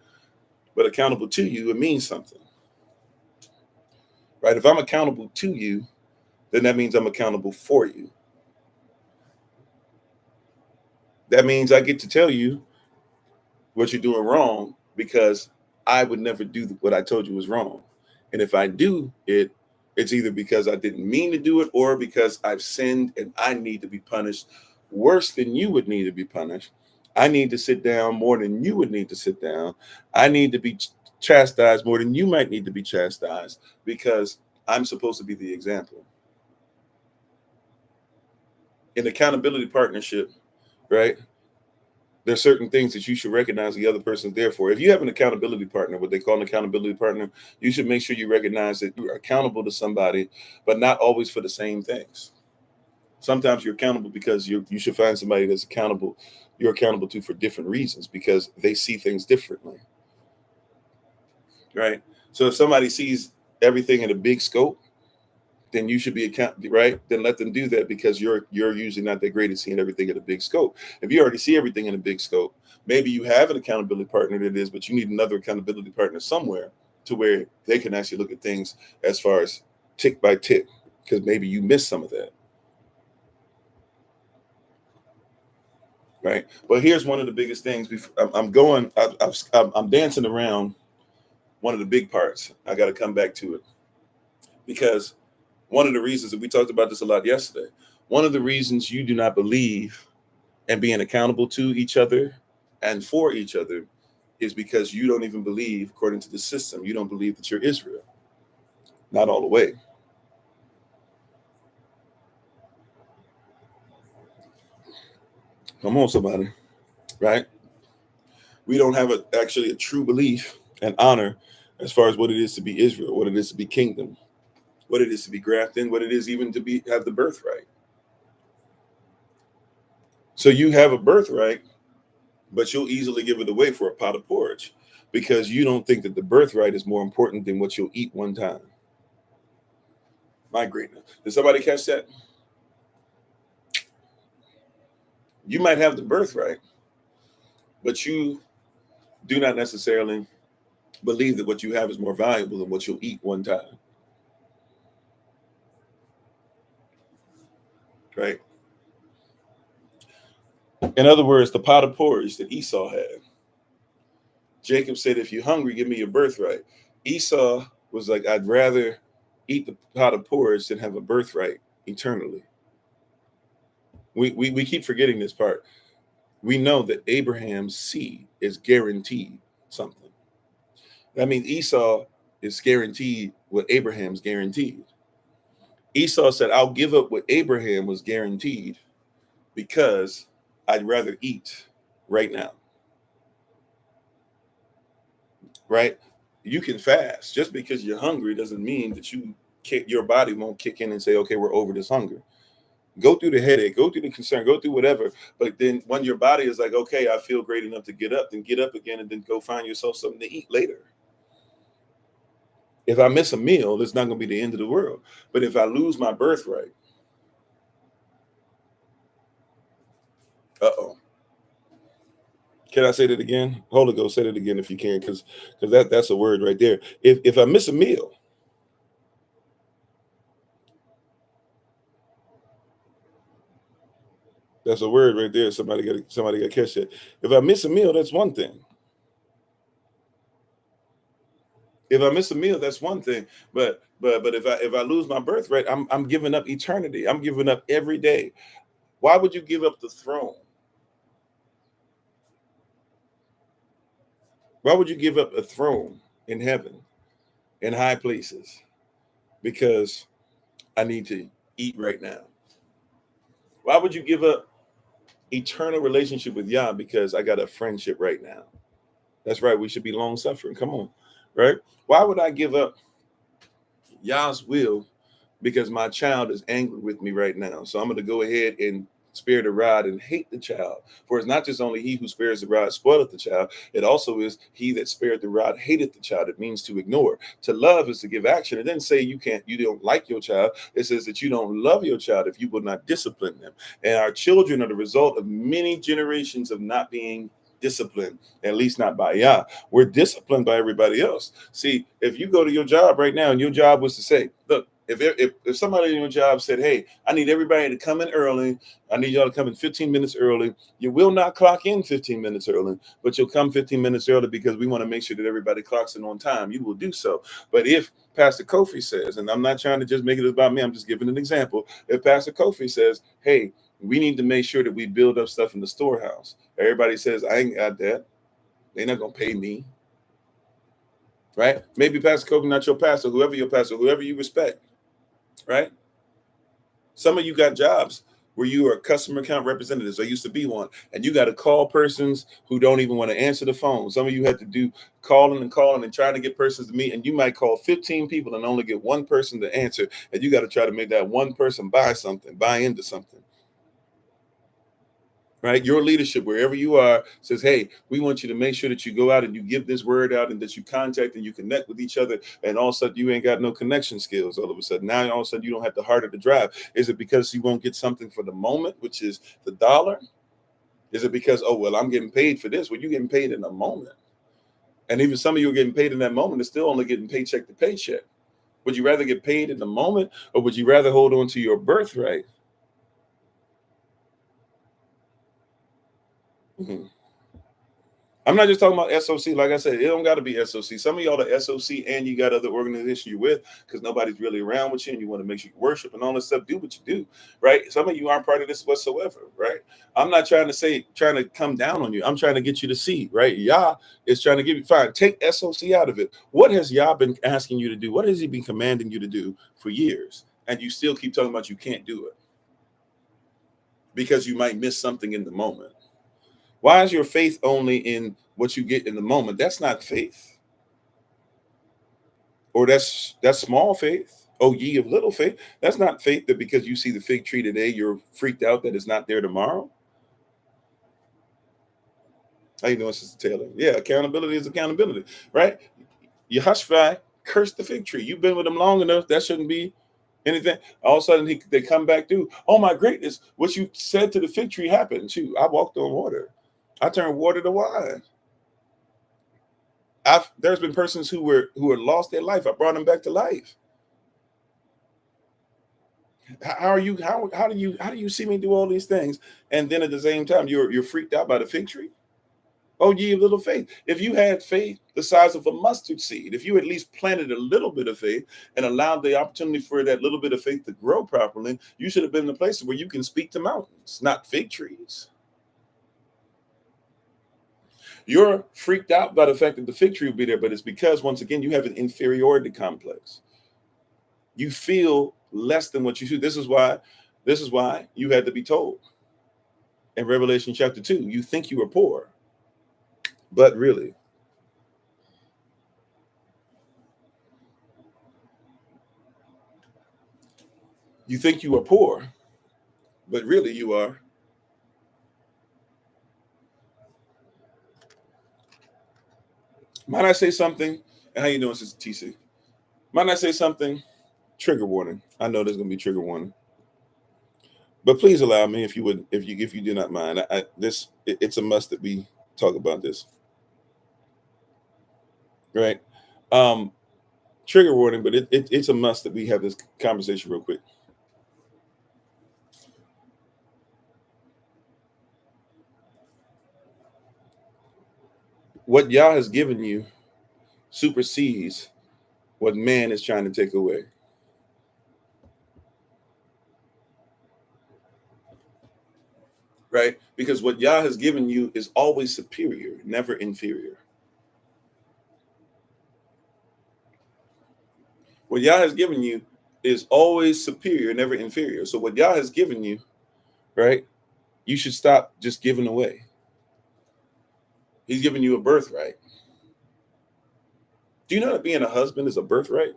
But accountable to you, it means something. Right? If I'm accountable to you, then that means I'm accountable for you. That means I get to tell you what you're doing wrong, because I would never do what I told you was wrong. And if I do it, it's either because I didn't mean to do it, or because I've sinned and I need to be punished worse than you would need to be punished. I need to sit down more than you would need to sit down. I need to be chastised more than you might need to be chastised, because I'm supposed to be the example. In accountability partnership, right? There's certain things that you should recognize the other person's there for. If you have an accountability partner, what they call an accountability partner, you should make sure you recognize that you're accountable to somebody, but not always for the same things. Sometimes you're accountable because you should find somebody that's accountable. You're accountable to for different reasons, because they see things differently, right? So if somebody sees everything in a big scope, then you should be right. Then let them do that, because you're usually not that great at seeing everything in a big scope. If you already see everything in a big scope, maybe you have an accountability partner that is, but you need another accountability partner somewhere to where they can actually look at things as far as tick by tick, because maybe you missed some of that. Right. Well, here's one of the biggest things. I'm dancing around one of the big parts. I got to come back to it, because one of the reasons that we talked about this a lot yesterday, one of the reasons you do not believe in being accountable to each other and for each other is because you don't even believe, according to the system, you don't believe that you're Israel. Not all the way. Come on, somebody, right? We don't have actually a true belief and honor as far as what it is to be Israel, what it is to be kingdom, what it is to be grafted in, what it is even to have the birthright. So you have a birthright, but you'll easily give it away for a pot of porridge because you don't think that the birthright is more important than what you'll eat one time. My greatness. Did somebody catch that? You might have the birthright, but you do not necessarily believe that what you have is more valuable than what you'll eat one time. Right? In other words, the pot of porridge that Esau had. Jacob said, if you're hungry, give me your birthright. Esau was like, I'd rather eat the pot of porridge than have a birthright eternally. We keep forgetting this part. We know that Abraham's seed is guaranteed something. That means Esau is guaranteed what Abraham's guaranteed. Esau said, I'll give up what Abraham was guaranteed because I'd rather eat right now. Right? You can fast. Just because you're hungry doesn't mean that your body won't kick in and say, okay, we're over this hunger. Go through the headache, go through the concern, go through whatever. But then when your body is like, okay, I feel great enough to get up, then get up again and then go find yourself something to eat later. If I miss a meal, it's not going to be the end of the world. But if I lose my birthright, uh-oh. Can I say that again? Holy Ghost, say that again if you can, because that's a word right there. If I miss a meal, that's a word right there. Somebody got to catch that. If I miss a meal, that's one thing. If I miss a meal, that's one thing. But if I lose my birthright, I'm giving up eternity. I'm giving up every day. Why would you give up the throne? Why would you give up a throne in heaven, in high places? Because I need to eat right now. Why would you give up eternal relationship with Yah? Because I got a friendship right now. That's right. We should be long suffering. Come on, right? Why would I give up Yah's will because my child is angry with me right now? So I'm going to go ahead and spare the rod and hate the child. For it's not just only he who spares the rod spoileth the child. It also is he that spared the rod hated the child. It means to ignore. To love is to give action. It doesn't say you don't like your child. It says that you don't love your child if you will not discipline them. And our children are the result of many generations of not being disciplined, at least not by Yah. We're disciplined by everybody else. See, if you go to your job right now and your job was to say, look, if somebody in your job said, hey, I need everybody to come in early, I need y'all to come in 15 minutes early, you will not clock in 15 minutes early, but you'll come 15 minutes early because we want to make sure that everybody clocks in on time. You will do so. But if Pastor Kofi says, and I'm not trying to just make it about me, I'm just giving an example. If Pastor Kofi says, hey, we need to make sure that we build up stuff in the storehouse. Everybody says, I ain't got that. They're not going to pay me. Right? Maybe Pastor Kofi, not your pastor, whoever you respect. Right? Some of you got jobs where you are customer account representatives. I used to be one. And you got to call persons who don't even want to answer the phone. Some of you had to do calling and trying to get persons to meet. And you might call 15 people and only get one person to answer. And you got to try to make that one person buy into something. Right? Your leadership, wherever you are, says, hey, we want you to make sure that you go out and you give this word out and that you contact and you connect with each other. And all of a sudden you ain't got no connection skills all of a sudden. Now all of a sudden you don't have to harder to drive. Is it because you won't get something for the moment, which is the dollar? Is it because, oh, well, I'm getting paid for this? Well, you're getting paid in a moment. And even some of you are getting paid in that moment, it's still only getting paycheck to paycheck. Would you rather get paid in the moment or would you rather hold on to your birthright? Mm-hmm. I'm not just talking about SOC. Like I said, it don't got to be SOC. Some of y'all are SOC and you got other organizations you're with because nobody's really around with you and you want to make sure you worship and all this stuff. Do what you do, right? Some of you aren't part of this whatsoever, right? I'm not trying to come down on you. I'm trying to get you to see, right? Yah is trying to give you, fine, take SOC out of it. What has Yah been asking you to do? What has he been commanding you to do for years? And you still keep talking about you can't do it. because you might miss something in the moment. Why is your faith only in what you get in the moment? That's not faith. Or that's small faith. Oh, ye of little faith. That's not faith that because you see the fig tree today, you're freaked out that it's not there tomorrow. How you doing, Sister Taylor? Yeah, accountability is accountability, right? Yehoshua cursed the fig tree. You've been with him long enough. That shouldn't be anything. All of a sudden, they come back through. Oh my greatness! What you said to the fig tree happened. Shoot, I walked on water. I turned water to wine. There's been persons who were lost their life. I brought them back to life. How are you? How do you see me do all these things, and then at the same time you're freaked out by the fig tree? Oh, ye of little faith. If you had faith the size of a mustard seed, if you at least planted a little bit of faith and allowed the opportunity for that little bit of faith to grow properly, you should have been in a place where you can speak to mountains, not fig trees. You're freaked out by the fact that the fig tree will be there, but it's because, once again, you have an inferiority complex. You feel less than what you should. This is why you had to be told in Revelation chapter 2, you think you are poor, but really, you think you are poor, but really you are. Might I say something? And how you doing, Sister TC? Might I say something? Trigger warning. I know there's gonna be trigger warning, but please allow me, if you do not mind. It's a must that we talk about this, right? Trigger warning, but it's a must that we have this conversation real quick. What Yah has given you supersedes what man is trying to take away. Right? Because what Yah has given you is always superior, never inferior. What Yah has given you is always superior, never inferior. So what Yah has given you, right? You should stop just giving away. He's giving you a birthright. Do you know that being a husband is a birthright?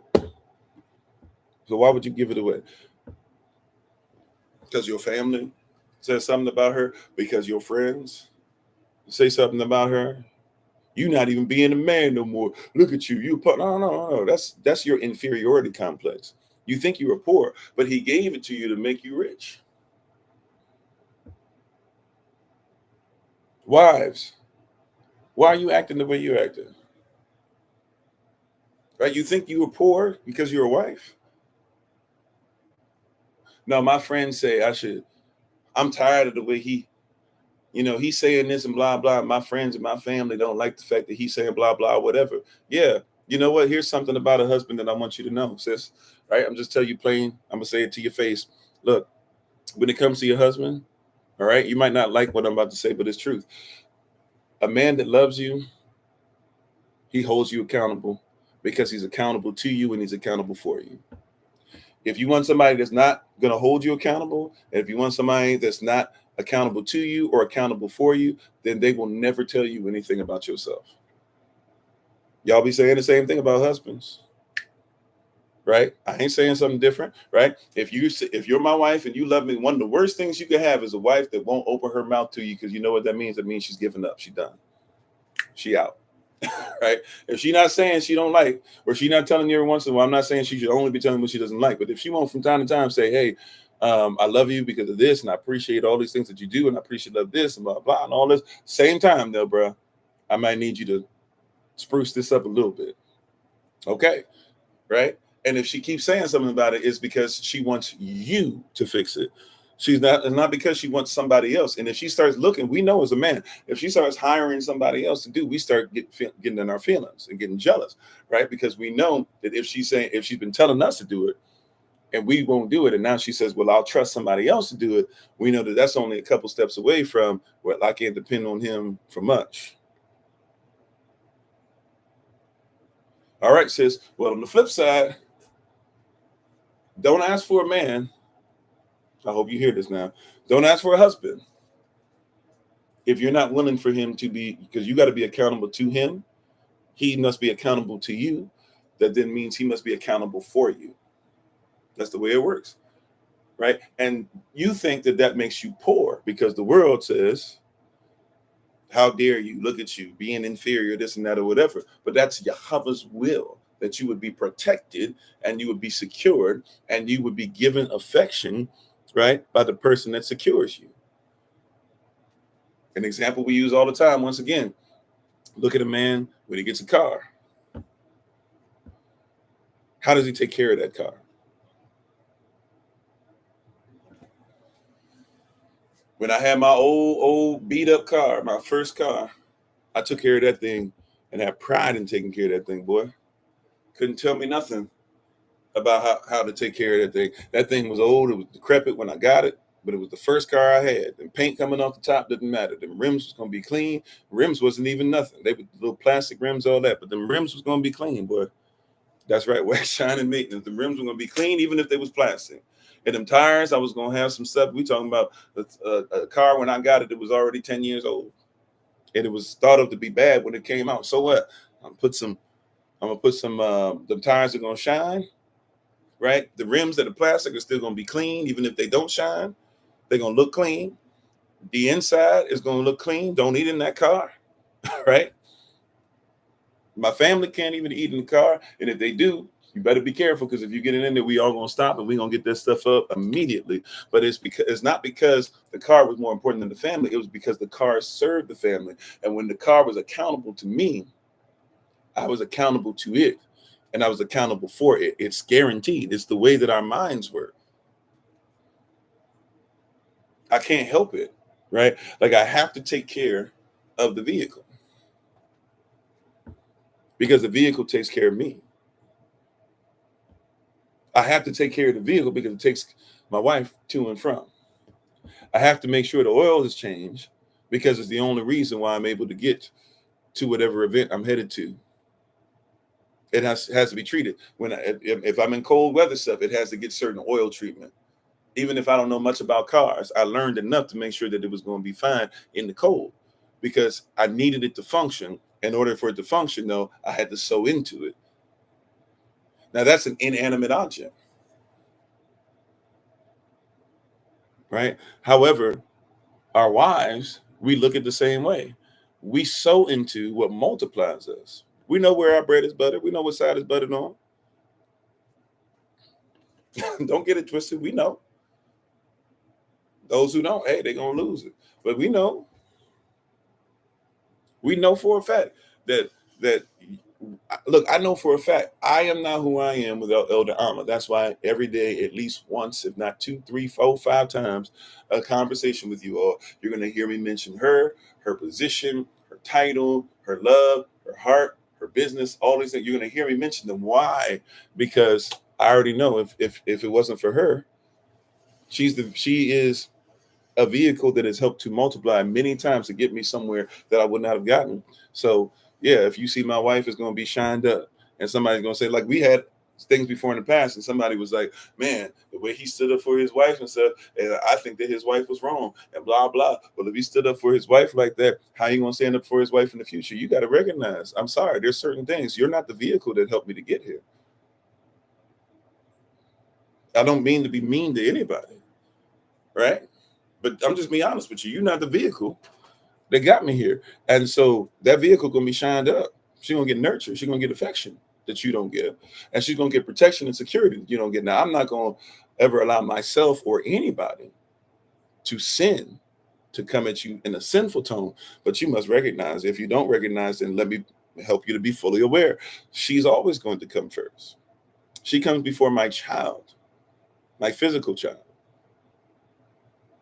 So why would you give it away? Because your family says something about her, because your friends say something about her. You not even being a man no more. Look at you. No. That's your inferiority complex. You think you were poor, but he gave it to you to make you rich. Wives, why are you acting the way you're acting? Right? You think you were poor because you're a wife? No, my friends say I'm tired of the way he's saying this and blah, blah. My friends and my family don't like the fact that he's saying blah, blah, whatever. Yeah. You know what? Here's something about a husband that I want you to know, sis. Right? I'm just telling you plain. I'm going to say it to your face. Look, when it comes to your husband, all right, you might not like what I'm about to say, but it's truth. A man that loves you, he holds you accountable because he's accountable to you and he's accountable for you. If you want somebody that's not going to hold you accountable, and if you want somebody that's not accountable to you or accountable for you, then they will never tell you anything about yourself. Y'all be saying the same thing about husbands, right? I ain't saying something different, right? If you're my wife and you love me, one of the worst things you can have is a wife that won't open her mouth to you, because you know what that means. That means she's giving up. She's done. She out. Right? If she's not saying she don't like, or she not telling you every once in a while, I'm not saying she should only be telling what she doesn't like, but if she won't from time to time say, hey, I love you because of this, and I appreciate all these things that you do, and I appreciate love this and blah blah and all this. Same time though, bro, I might need you to spruce this up a little bit. Okay, right? And if she keeps saying something about it, it's because she wants you to fix it. She's not because she wants somebody else. And if she starts looking, we know as a man, if she starts hiring somebody else to do, we start getting in our feelings and getting jealous, right? Because we know that if she's been telling us to do it and we won't do it, and now she says, well, I'll trust somebody else to do it, we know that that's only a couple steps away from, well, I can't depend on him for much. All right, sis. Well, on the flip side, don't ask for a man I hope you hear this now. Don't ask for a husband if you're not willing for him to be, because you got to be accountable to him. He must be accountable to you. That then means he must be accountable for you. That's the way it works, right? And you think that that makes you poor because the world says, how dare you, look at you being inferior, this and that or whatever. But that's Yahweh's will, that you would be protected and you would be secured and you would be given affection, right, by the person that secures you. An example we use all the time, once again, look at a man when he gets a car. How does he take care of that car? When I had my old beat up car, my first car, I took care of that thing and had pride in taking care of that thing, boy. Couldn't tell me nothing about how to take care of that thing. That thing was old. It was decrepit when I got it, but it was the first car I had. And paint coming off the top didn't matter. The rims was going to be clean. Rims wasn't even nothing. They were little plastic rims, all that. But the rims was going to be clean, boy. That's right, wax, shine, and maintenance. The rims were going to be clean even if they was plastic. And them tires, I was going to have some stuff. We talking about a car when I got it, it was already 10 years old. And it was thought of to be bad when it came out. So what? I'm gonna put some the tires are gonna shine, right? The rims that are plastic are still gonna be clean, even if they don't shine, they're gonna look clean. The inside is gonna look clean. Don't eat in that car, right? My family can't even eat in the car, and if they do, you better be careful, because if you get it in there, we all gonna stop and we gonna get that stuff up immediately. But it's not because the car was more important than the family. It was because the car served the family, and when the car was accountable to me, I was accountable to it, and I was accountable for it. It's guaranteed. It's the way that our minds work. I can't help it, right? Like I have to take care of the vehicle because the vehicle takes care of me. I have to take care of the vehicle because it takes my wife to and from. I have to make sure the oil is changed because it's the only reason why I'm able to get to whatever event I'm headed to. It has to be treated. If I'm in cold weather stuff, it has to get certain oil treatment. Even if I don't know much about cars, I learned enough to make sure that it was going to be fine in the cold because I needed it to function. In order for it to function, though, I had to sew into it. Now, that's an inanimate object, right? However, our wives, we look at the same way. We sew into what multiplies us. We know where our bread is buttered. We know what side is buttered on. Don't get it twisted. We know. Those who don't, hey, they're going to lose it. But we know for a fact that look, I know for a fact I am not who I am without Elder Alma. That's why every day, at least once, if not 2, 3, 4, 5 times, a conversation with you all, you're going to hear me mention her position, her title, her love, her heart, her business, all these things. You're going to hear me mention them. Why? Because I already know if it wasn't for her, she is a vehicle that has helped to multiply many times to get me somewhere that I would not have gotten. So yeah, if you see my wife is going to be shined up, and somebody's going to say, like we had things before in the past, and somebody was like, man, the way he stood up for his wife and stuff, and I think that his wife was wrong and blah, blah. Well, if he stood up for his wife like that, how you going to stand up for his wife in the future? You got to recognize, I'm sorry, there's certain things. You're not the vehicle that helped me to get here. I don't mean to be mean to anybody, right? But I'm just being honest with you. You're not the vehicle that got me here. And so that vehicle gonna be shined up. She's gonna get nurtured. She's gonna get affection that you don't get. And she's gonna get protection and security that you don't get. Now, I'm not gonna ever allow myself or anybody to sin, to come at you in a sinful tone. But you must recognize. If you don't recognize, then let me help you to be fully aware. She's always going to come first. She comes before my child, my physical child.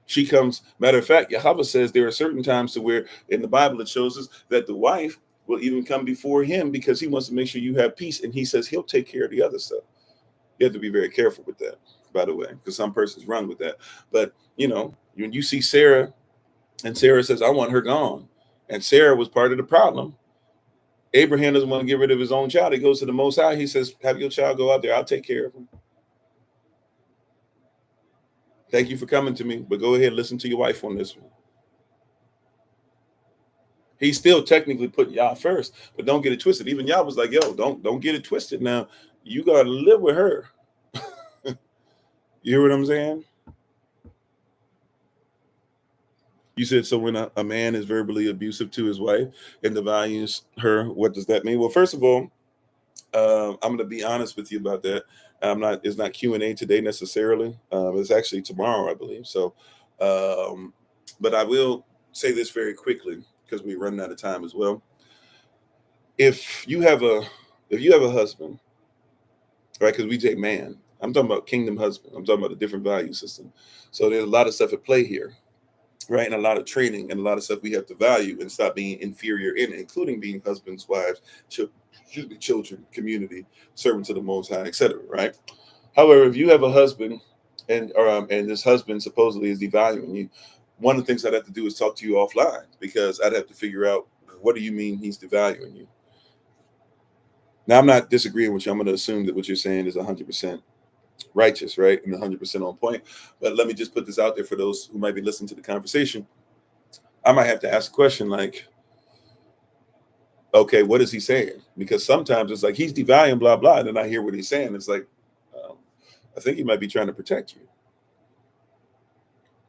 She comes, matter of fact, Yahweh says there are certain times to where in the Bible it shows us that the wife will even come before him because he wants to make sure you have peace. And he says he'll take care of the other stuff. You have to be very careful with that, by the way, because some persons run with that. But, when you see Sarah and Sarah says, I want her gone. And Sarah was part of the problem. Abraham doesn't want to get rid of his own child. He goes to the Most High. He says, have your child go out there. I'll take care of him. Thank you for coming to me, but go ahead and listen to your wife on this one. He's still technically putting y'all first, but don't get it twisted. Even y'all was like, yo, don't get it twisted. Now you gotta live with her. You hear what I'm saying? You said, so when a man is verbally abusive to his wife and devalues her, what does that mean? Well, first of all, I'm going to be honest with you about that. It's not Q&A today necessarily. It's actually tomorrow, I believe. So, but I will say this very quickly because we're running out of time as well. If you have a husband, right? Because we say man, I'm talking about kingdom husband. I'm talking about a different value system. So there's a lot of stuff at play here, right? And a lot of training and a lot of stuff we have to value and stop being inferior in, including being husbands, wives, children, community, servants of the Most High, etc. Right? However, if you have a husband and this husband supposedly is devaluing you, one of the things I'd have to do is talk to you offline because I'd have to figure out what do you mean he's devaluing you. Now, I'm not disagreeing with you. I'm going to assume that what you're saying is 100% righteous, right? And 100% on point. But let me just put this out there for those who might be listening to the conversation. I might have to ask a question like, okay, what is he saying? Because sometimes it's like he's devaluing, blah, blah. And then I hear what he's saying. It's like, I think he might be trying to protect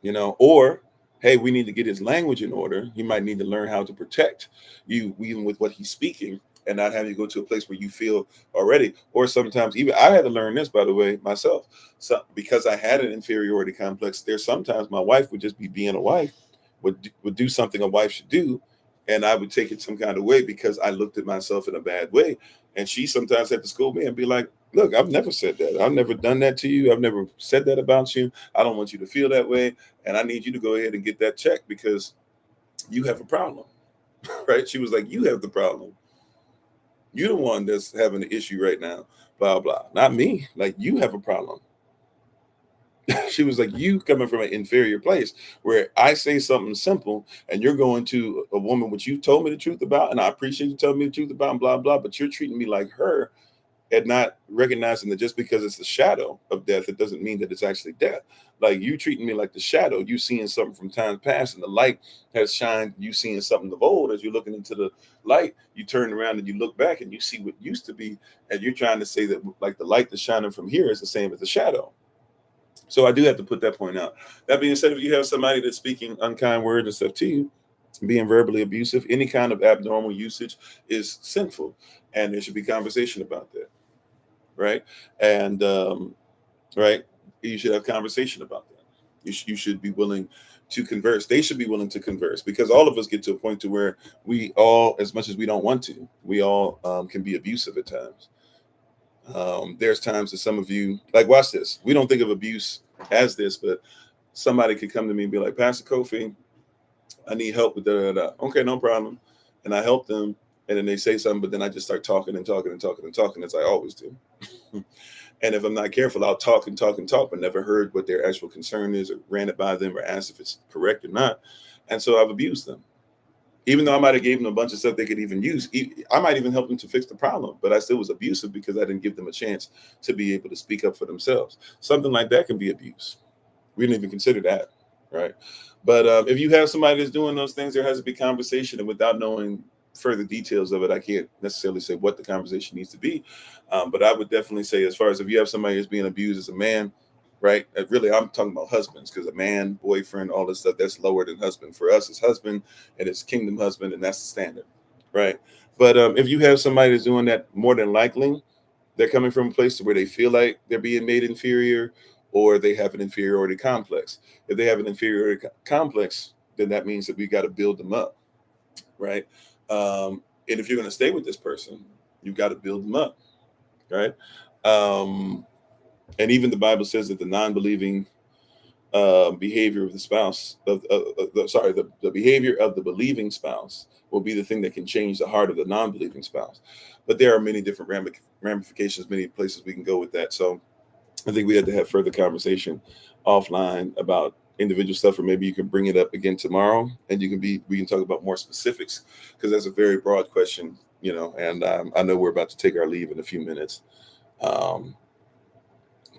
you, or, hey, we need to get his language in order. He might need to learn how to protect you, even with what he's speaking, and not having to go to a place where you feel already. Or sometimes even I had to learn this, by the way, myself. So because I had an inferiority complex, there's sometimes my wife would just be being a wife, would do something a wife should do, and I would take it some kind of way because I looked at myself in a bad way. And she sometimes had to scold me and be like, look, I've never said that. I've never done that to you. I've never said that about you. I don't want you to feel that way. And I need you to go ahead and get that checked because you have a problem. Right? She was like, you have the problem. You're the one that's having the issue right now. Blah, blah. Not me. Like, you have a problem. She was like, you coming from an inferior place where I say something simple and you're going to a woman which you told me the truth about, and I appreciate you telling me the truth about, and blah, blah, but you're treating me like her and not recognizing that just because it's the shadow of death, it doesn't mean that it's actually death. Like, you treating me like the shadow, you seeing something from times past, and the light has shined, you seeing something of old. As you're looking into the light, you turn around and you look back and you see what used to be, and you're trying to say that like the light that's shining from here is the same as the shadow. So I do have to put that point out. That being said, if you have somebody that's speaking unkind words and stuff to you, being verbally abusive, any kind of abnormal usage is sinful, and there should be conversation about that, right? And right, you should have conversation about that. You should be willing to converse. They should be willing to converse because all of us get to a point to where we all, as much as we don't want to, we all can be abusive at times. There's times that some of you, like, watch this. We don't think of abuse as this, but somebody could come to me and be like, Pastor Kofi, I need help with that. Okay, no problem. And I help them, and then they say something, but then I just start talking and talking and talking and talking, as I always do. And if I'm not careful, I'll talk and talk and talk, but never heard what their actual concern is, or ran it by them, or asked if it's correct or not. And so I've abused them. Even though I might have given them a bunch of stuff they could even use, I might even help them to fix the problem, but I still was abusive because I didn't give them a chance to be able to speak up for themselves. Something like that can be abuse. We didn't even consider that, right? But if you have somebody that's doing those things, there has to be conversation, and without knowing further details of it, I can't necessarily say what the conversation needs to be. But I would definitely say, as far as if you have somebody that's being abused as a man, right? Really, I'm talking about husbands, because a man, boyfriend, all this stuff, that's lower than husband. For us, it's husband, and it's kingdom husband, and that's the standard, right? But if you have somebody that's doing that, more than likely, they're coming from a place where they feel like they're being made inferior, or they have an inferiority complex. If they have an inferiority complex, then that means that we got to build them up, right? And if you're going to stay with this person, you've got to build them up, right? And even the Bible says that the non-believing behavior of the spouse, the behavior of the believing spouse will be the thing that can change the heart of the non-believing spouse. But there are many different ramifications, many places we can go with that. So I think we had to have further conversation offline about individual stuff, or maybe you can bring it up again tomorrow, and we can talk about more specifics, because that's a very broad question, and I know we're about to take our leave in a few minutes.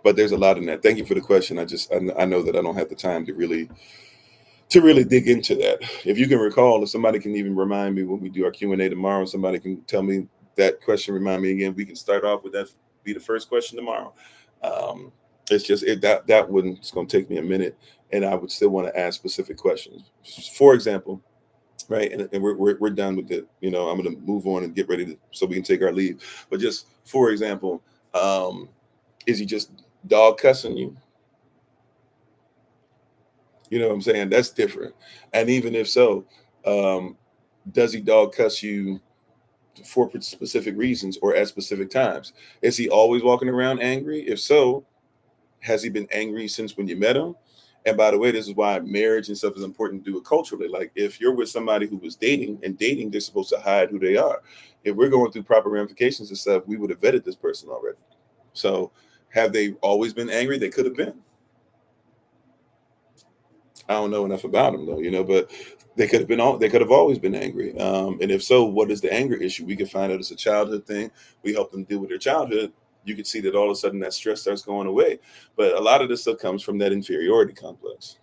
But there's a lot in that. Thank you for the question. I know that I don't have the time to really dig into that. If you can recall, if somebody can even remind me when we do our Q&A tomorrow, somebody can tell me that question, remind me again. We can start off with that, be the first question tomorrow. It's just that one, it's going to take me a minute, and I would still want to ask specific questions. For example, right, and we're done with it. I'm going to move on and get ready so we can take our leave. But just for example, is he just dog cussing you? You know what I'm saying? That's different. And even if so, does he dog cuss you for specific reasons or at specific times? Is he always walking around angry? If so, has he been angry since when you met him? And by the way, this is why marriage and stuff is important to do it culturally. Like if you're with somebody who was dating, they're supposed to hide who they are. If we're going through proper ramifications and stuff, we would have vetted this person already. So have they always been angry? They could have been. I don't know enough about them though, but they could have always been angry. And if so, what is the anger issue? We can find out it's a childhood thing. We help them deal with their childhood. You can see that all of a sudden that stress starts going away. But a lot of this stuff comes from that inferiority complex.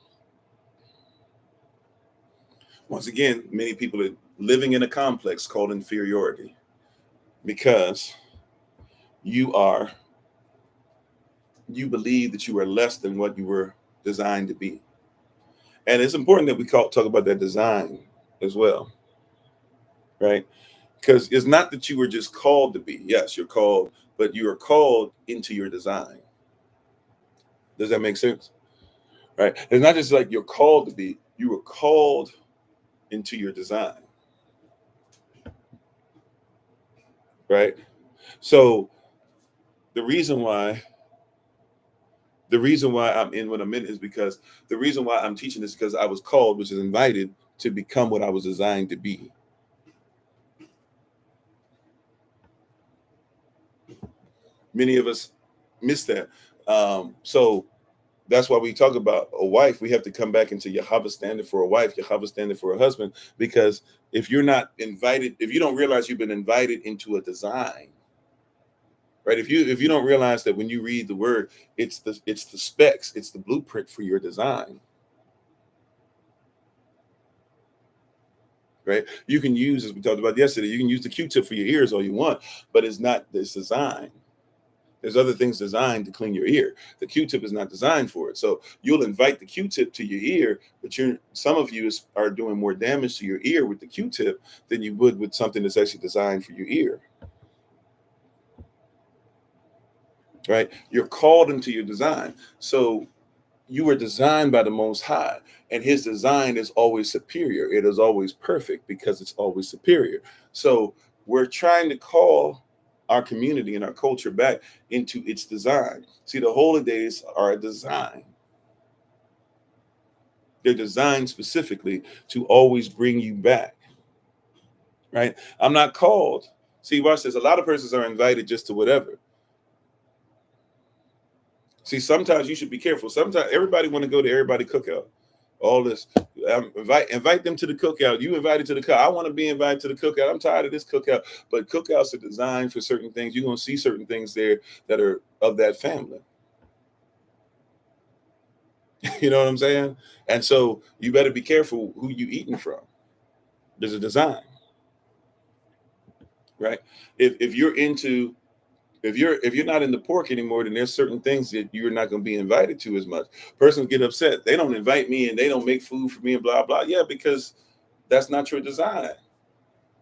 Once again, many people are living in a complex called inferiority because you believe that you are less than what you were designed to be. And it's important that we talk about that design as well, right? Because it's not that you were just called to be. Yes, you're called, but you are called into your design. Does that make sense? Right? It's not just like you're called to be. You were called into your design. Right? So the reason why I'm in what I'm in is because the reason why I'm teaching is because I was called, which is invited to become what I was designed to be. Many of us miss that. So that's why we talk about a wife. We have to come back into Yahweh standard for a wife, Yahweh standard for a husband. Because if you're not invited, if you don't realize you've been invited into a design, right? If you don't realize that when you read the word, it's the specs, it's the blueprint for your design. Right? You can use, as we talked about yesterday, you can use the Q-tip for your ears all you want, but it's not this design. There's other things designed to clean your ear. The Q-tip is not designed for it. So you'll invite the Q-tip to your ear, but some of you are doing more damage to your ear with the Q-tip than you would with something that's actually designed for your ear. Right? You're called into your design. So you were designed by the Most High, and his design is always superior. It is always perfect because it's always superior. So we're trying to call our community and our culture back into its design. See, the holy days are a design. They're designed specifically to always bring you back. Right? I'm not called. See, watch this. A lot of persons are invited just to whatever. See, sometimes you should be careful. Sometimes everybody want to go to everybody cookout. All this, invite them to the cookout. You invited to the cookout. I want to be invited to the cookout. I'm tired of this cookout. But cookouts are designed for certain things. You're going to see certain things there that are of that family. You know what I'm saying? And so you better be careful who you eating from. There's a design, right? If you're not into pork anymore, then there's certain things that you're not going to be invited to as much. Persons get upset. They don't invite me and they don't make food for me and blah, blah. Yeah, because that's not your design.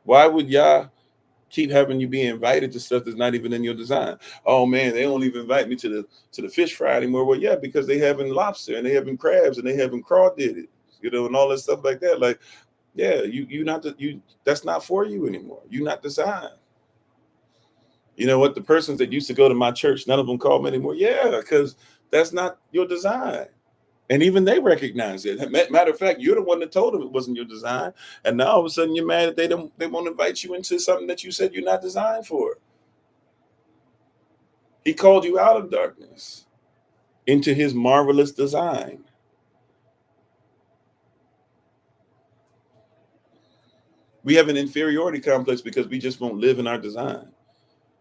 Why would y'all keep having you be invited to stuff that's not even in your design? Oh man, they don't even invite me to the fish fry anymore. Well, yeah, because they having lobster and they having crabs and they having crawdaddy, and all that stuff like that. Like, yeah, that's not for you anymore. You're not designed. You know what? The persons that used to go to my church, none of them call me anymore. Yeah, because that's not your design. And even they recognize it. Matter of fact, you're the one that told them it wasn't your design. And now all of a sudden you're mad that they won't invite you into something that you said you're not designed for. He called you out of darkness into his marvelous design. We have an inferiority complex because we just won't live in our design.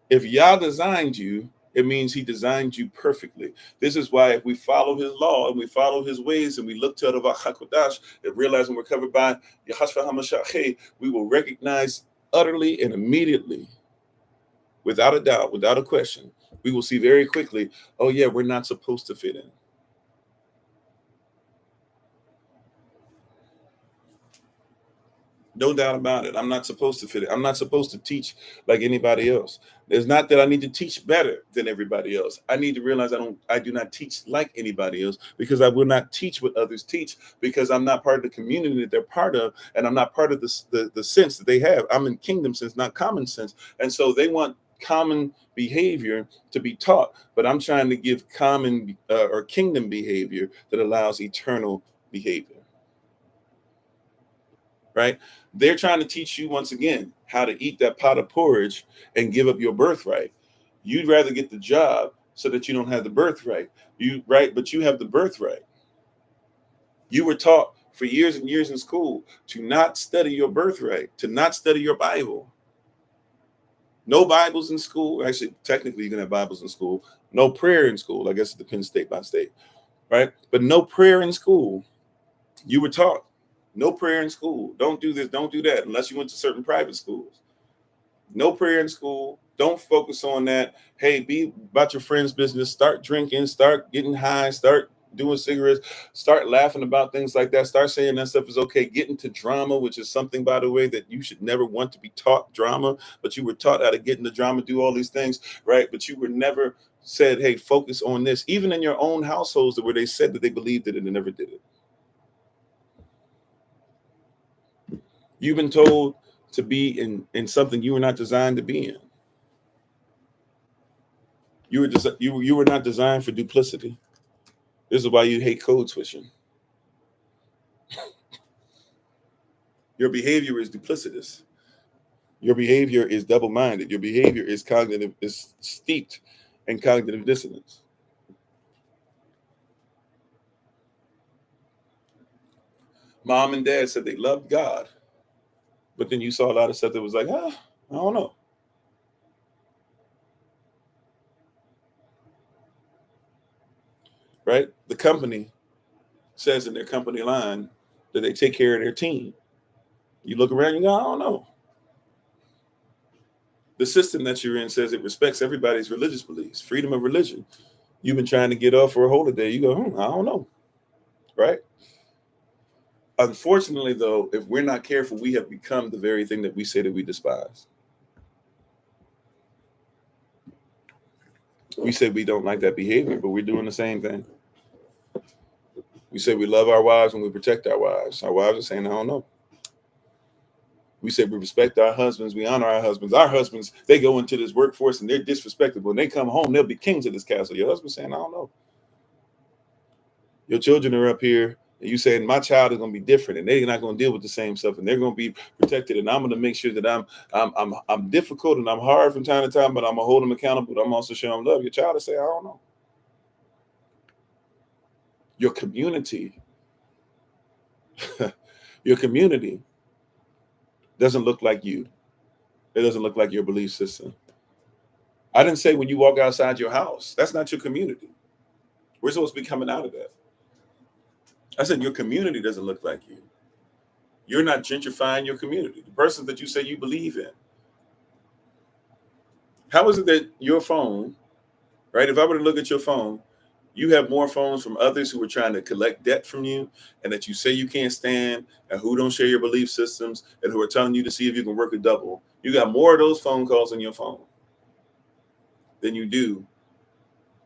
If Yah designed you, It means he designed you perfectly. This is why if we follow his law and we follow his ways and we look to the Hakodash and realize when we're covered by Yahashua HaMashiach, we will recognize utterly and immediately, without a doubt, without a question, we will see very quickly, oh yeah, we're not supposed to fit in. No doubt about it. I'm not supposed to fit it. I'm not supposed to teach like anybody else. It's not that I need to teach better than everybody else. I need to realize I do not teach like anybody else, because I will not teach what others teach, because I'm not part of the community that they're part of, and I'm not part of the sense that they have. I'm in kingdom sense, not common sense. And so they want common behavior to be taught, but I'm trying to give common or kingdom behavior that allows eternal behavior. Right? They're trying to teach you once again how to eat that pot of porridge and give up your birthright. You'd rather get the job so that you don't have the birthright. But you have the birthright. You were taught for years and years in school to not study your birthright, to not study your Bible. No Bibles in school. Actually, technically, you can have Bibles in school. No prayer in school. I guess it depends state by state, right? But no prayer in school. You were taught no prayer in school. Don't do this. Don't do that unless you went to certain private schools. No prayer in school. Don't focus on that. Hey, be about your friend's business. Start drinking. Start getting high. Start doing cigarettes. Start laughing about things like that. Start saying that stuff is okay. Get into drama, which is something, by the way, that you should never want to be taught drama. But you were taught how to get into drama, do all these things, right? But you were never said, hey, focus on this. Even in your own households where they said that they believed it and they never did it. You've been told to be in something you were not designed to be in. You were not designed for duplicity. This is why you hate code switching. Your behavior is duplicitous. Your behavior is double-minded. Your behavior is steeped in cognitive dissonance. Mom and dad said they loved God, but then you saw a lot of stuff that was like, I don't know. Right? The company says in their company line that they take care of their team. You look around, you go, I don't know. The system that you're in says it respects everybody's religious beliefs, freedom of religion. You've been trying to get off for a holiday. You go, I don't know. Right? Unfortunately, though, if we're not careful, we have become the very thing that we say that we despise. We say we don't like that behavior, but we're doing the same thing. We say we love our wives and we protect our wives. Our wives are saying, I don't know. We say we respect our husbands, we honor our husbands. Our husbands, they go into this workforce and they're disrespectful. When they come home, they'll be kings of this castle. Your husband's saying, I don't know. Your children are up here and you saying my child is going to be different and they're not going to deal with the same stuff and they're going to be protected. And I'm going to make sure that I'm difficult and I'm hard from time to time, but I'm going to hold them accountable. But I'm also showing love. Your child will say, I don't know. Your community, doesn't look like you. It doesn't look like your belief system. I didn't say when you walk outside your house, that's not your community. We're supposed to be coming out of that. I said your community doesn't look like you. You're not gentrifying your community. The person that you say you believe in. How is it that your phone, right? If I were to look at your phone, you have more phones from others who are trying to collect debt from you and that you say you can't stand and who don't share your belief systems and who are telling you to see if you can work a double. You got more of those phone calls on your phone than you do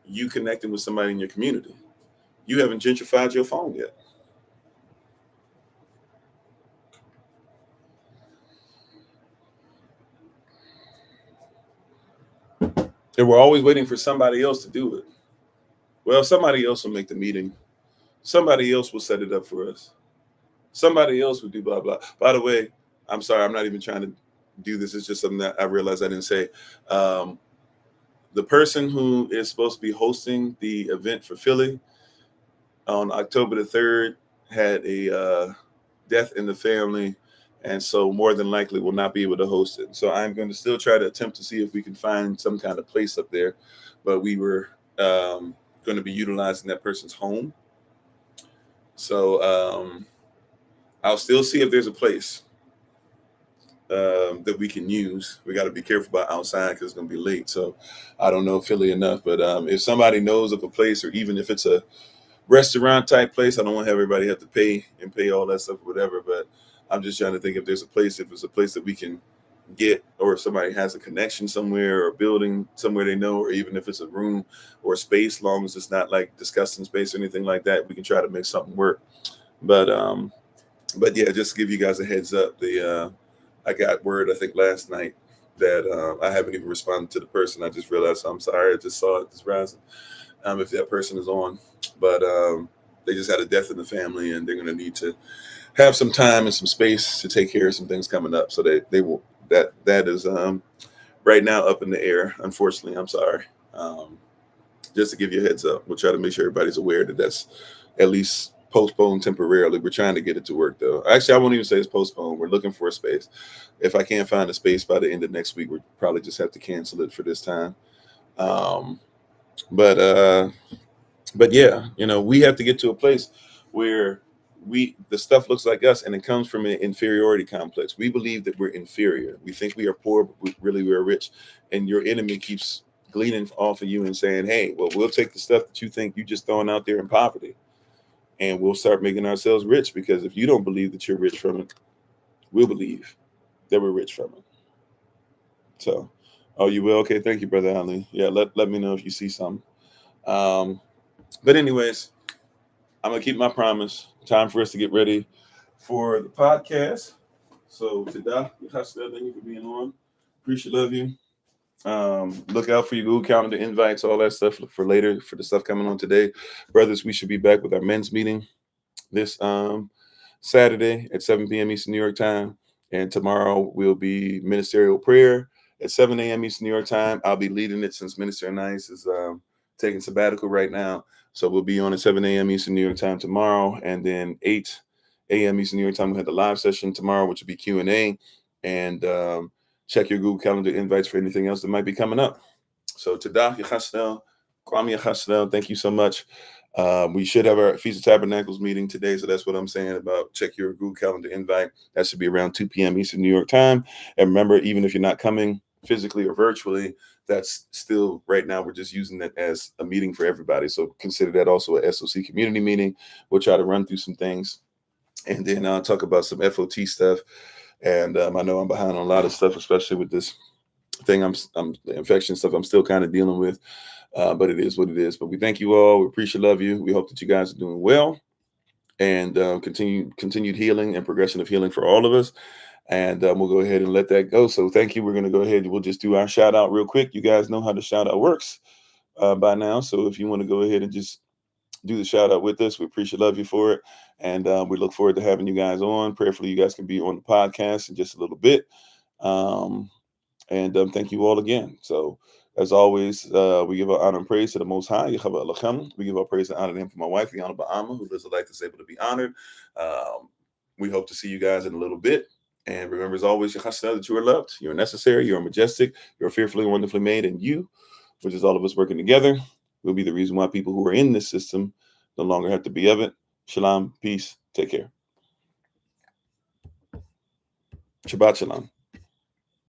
you connecting with somebody in your community. You haven't gentrified your phone yet. And we're always waiting for somebody else to do it. Well, somebody else will make the meeting. Somebody else will set it up for us. Somebody else will do blah, blah. By the way, I'm sorry, I'm not even trying to do this. It's just something that I realized I didn't say. The person who is supposed to be hosting the event for Philly on October the 3rd had a death in the family. and so more than likely will not be able to host it. So I'm going to still try to attempt to see if we can find some kind of place up there, but we were going to be utilizing that person's home. So I'll still see if there's a place that we can use. We got to be careful about outside because it's going to be late. So I don't know Philly enough, but if somebody knows of a place, or even if it's a restaurant type place, I don't want to have everybody have to pay all that stuff or whatever. But I'm just trying to think if there's a place, if it's a place that we can get, or if somebody has a connection somewhere or a building somewhere they know, or even if it's a room or a space, long as it's not like disgusting space or anything like that, we can try to make something work. But yeah, just to give you guys a heads up, I got word, I think last night, that I haven't even responded to the person. I just realized, so I'm sorry, I just saw it this rising. If that person is on, but they just had a death in the family, and they're going to need to have some time and some space to take care of some things coming up. So they will, that is right now up in the air. Unfortunately, I'm sorry. Just to give you a heads up, we'll try to make sure everybody's aware that that's at least postponed temporarily. We're trying to get it to work, though. Actually, I won't even say it's postponed. We're looking for a space. If I can't find a space by the end of next week, we'll probably just have to cancel it for this time. But yeah, we have to get to a place where the stuff looks like us, and it comes from an inferiority complex. We believe that we're inferior. We think we are poor, but we're rich. And your enemy keeps gleaning off of you and saying, hey, well, we'll take the stuff that you think you just throwing out there in poverty, and we'll start making ourselves rich, because if you don't believe that you're rich from it, we'll believe that we're rich from it. So, oh, you will? Okay, thank you, Brother Ali. Yeah, let me know if you see something. But anyways, I'm going to keep my promise. Time for us to get ready for the podcast. So, Tada, thank you for being on. Appreciate, love you. Look out for your Google Calendar invites, all that stuff for later, for the stuff coming on today. Brothers, we should be back with our men's meeting this Saturday at 7 p.m. Eastern New York time. And tomorrow will be ministerial prayer at 7 a.m. Eastern New York time. I'll be leading it since Minister Nice is taking sabbatical right now. So we'll be on at 7 a.m. Eastern New York time tomorrow. And then 8 a.m. Eastern New York time, we'll have the live session tomorrow, which will be Q&A. And check your Google Calendar invites for anything else that might be coming up. So Tada, Yachasnel, Kwame Yachasnel, thank you so much. We should have our Feast of Tabernacles meeting today. So that's what I'm saying about check your Google Calendar invite. That should be around 2 p.m. Eastern New York time. And remember, even if you're not coming physically or virtually, that's still, right now, we're just using that as a meeting for everybody. So consider that also a SOC community meeting. We'll try to run through some things, and then I'll talk about some FOT stuff. And I know I'm behind on a lot of stuff, especially with this thing, the infection stuff I'm still kind of dealing with. But it is what it is. But we thank you all. We appreciate, love you. We hope that you guys are doing well, and continued healing and progression of healing for all of us. And we'll go ahead and let that go. So thank you. We're going to go ahead. We'll just do our shout out real quick. You guys know how the shout out works by now. So if you want to go ahead and just do the shout out with us, we appreciate, love you for it. And we look forward to having you guys on. Prayerfully, you guys can be on the podcast in just a little bit. And thank you all again. So, as always, we give our honor and praise to the Most High. We give our praise and honor to him for my wife, the Honorable Amma, who lives a life that's able to be honored. We hope to see you guys in a little bit. And remember, as always, that you are loved, you're necessary, you're majestic, you're fearfully and wonderfully made, and you, which is all of us working together, will be the reason why people who are in this system no longer have to be of it. Shalom, peace, take care. Shabbat shalom.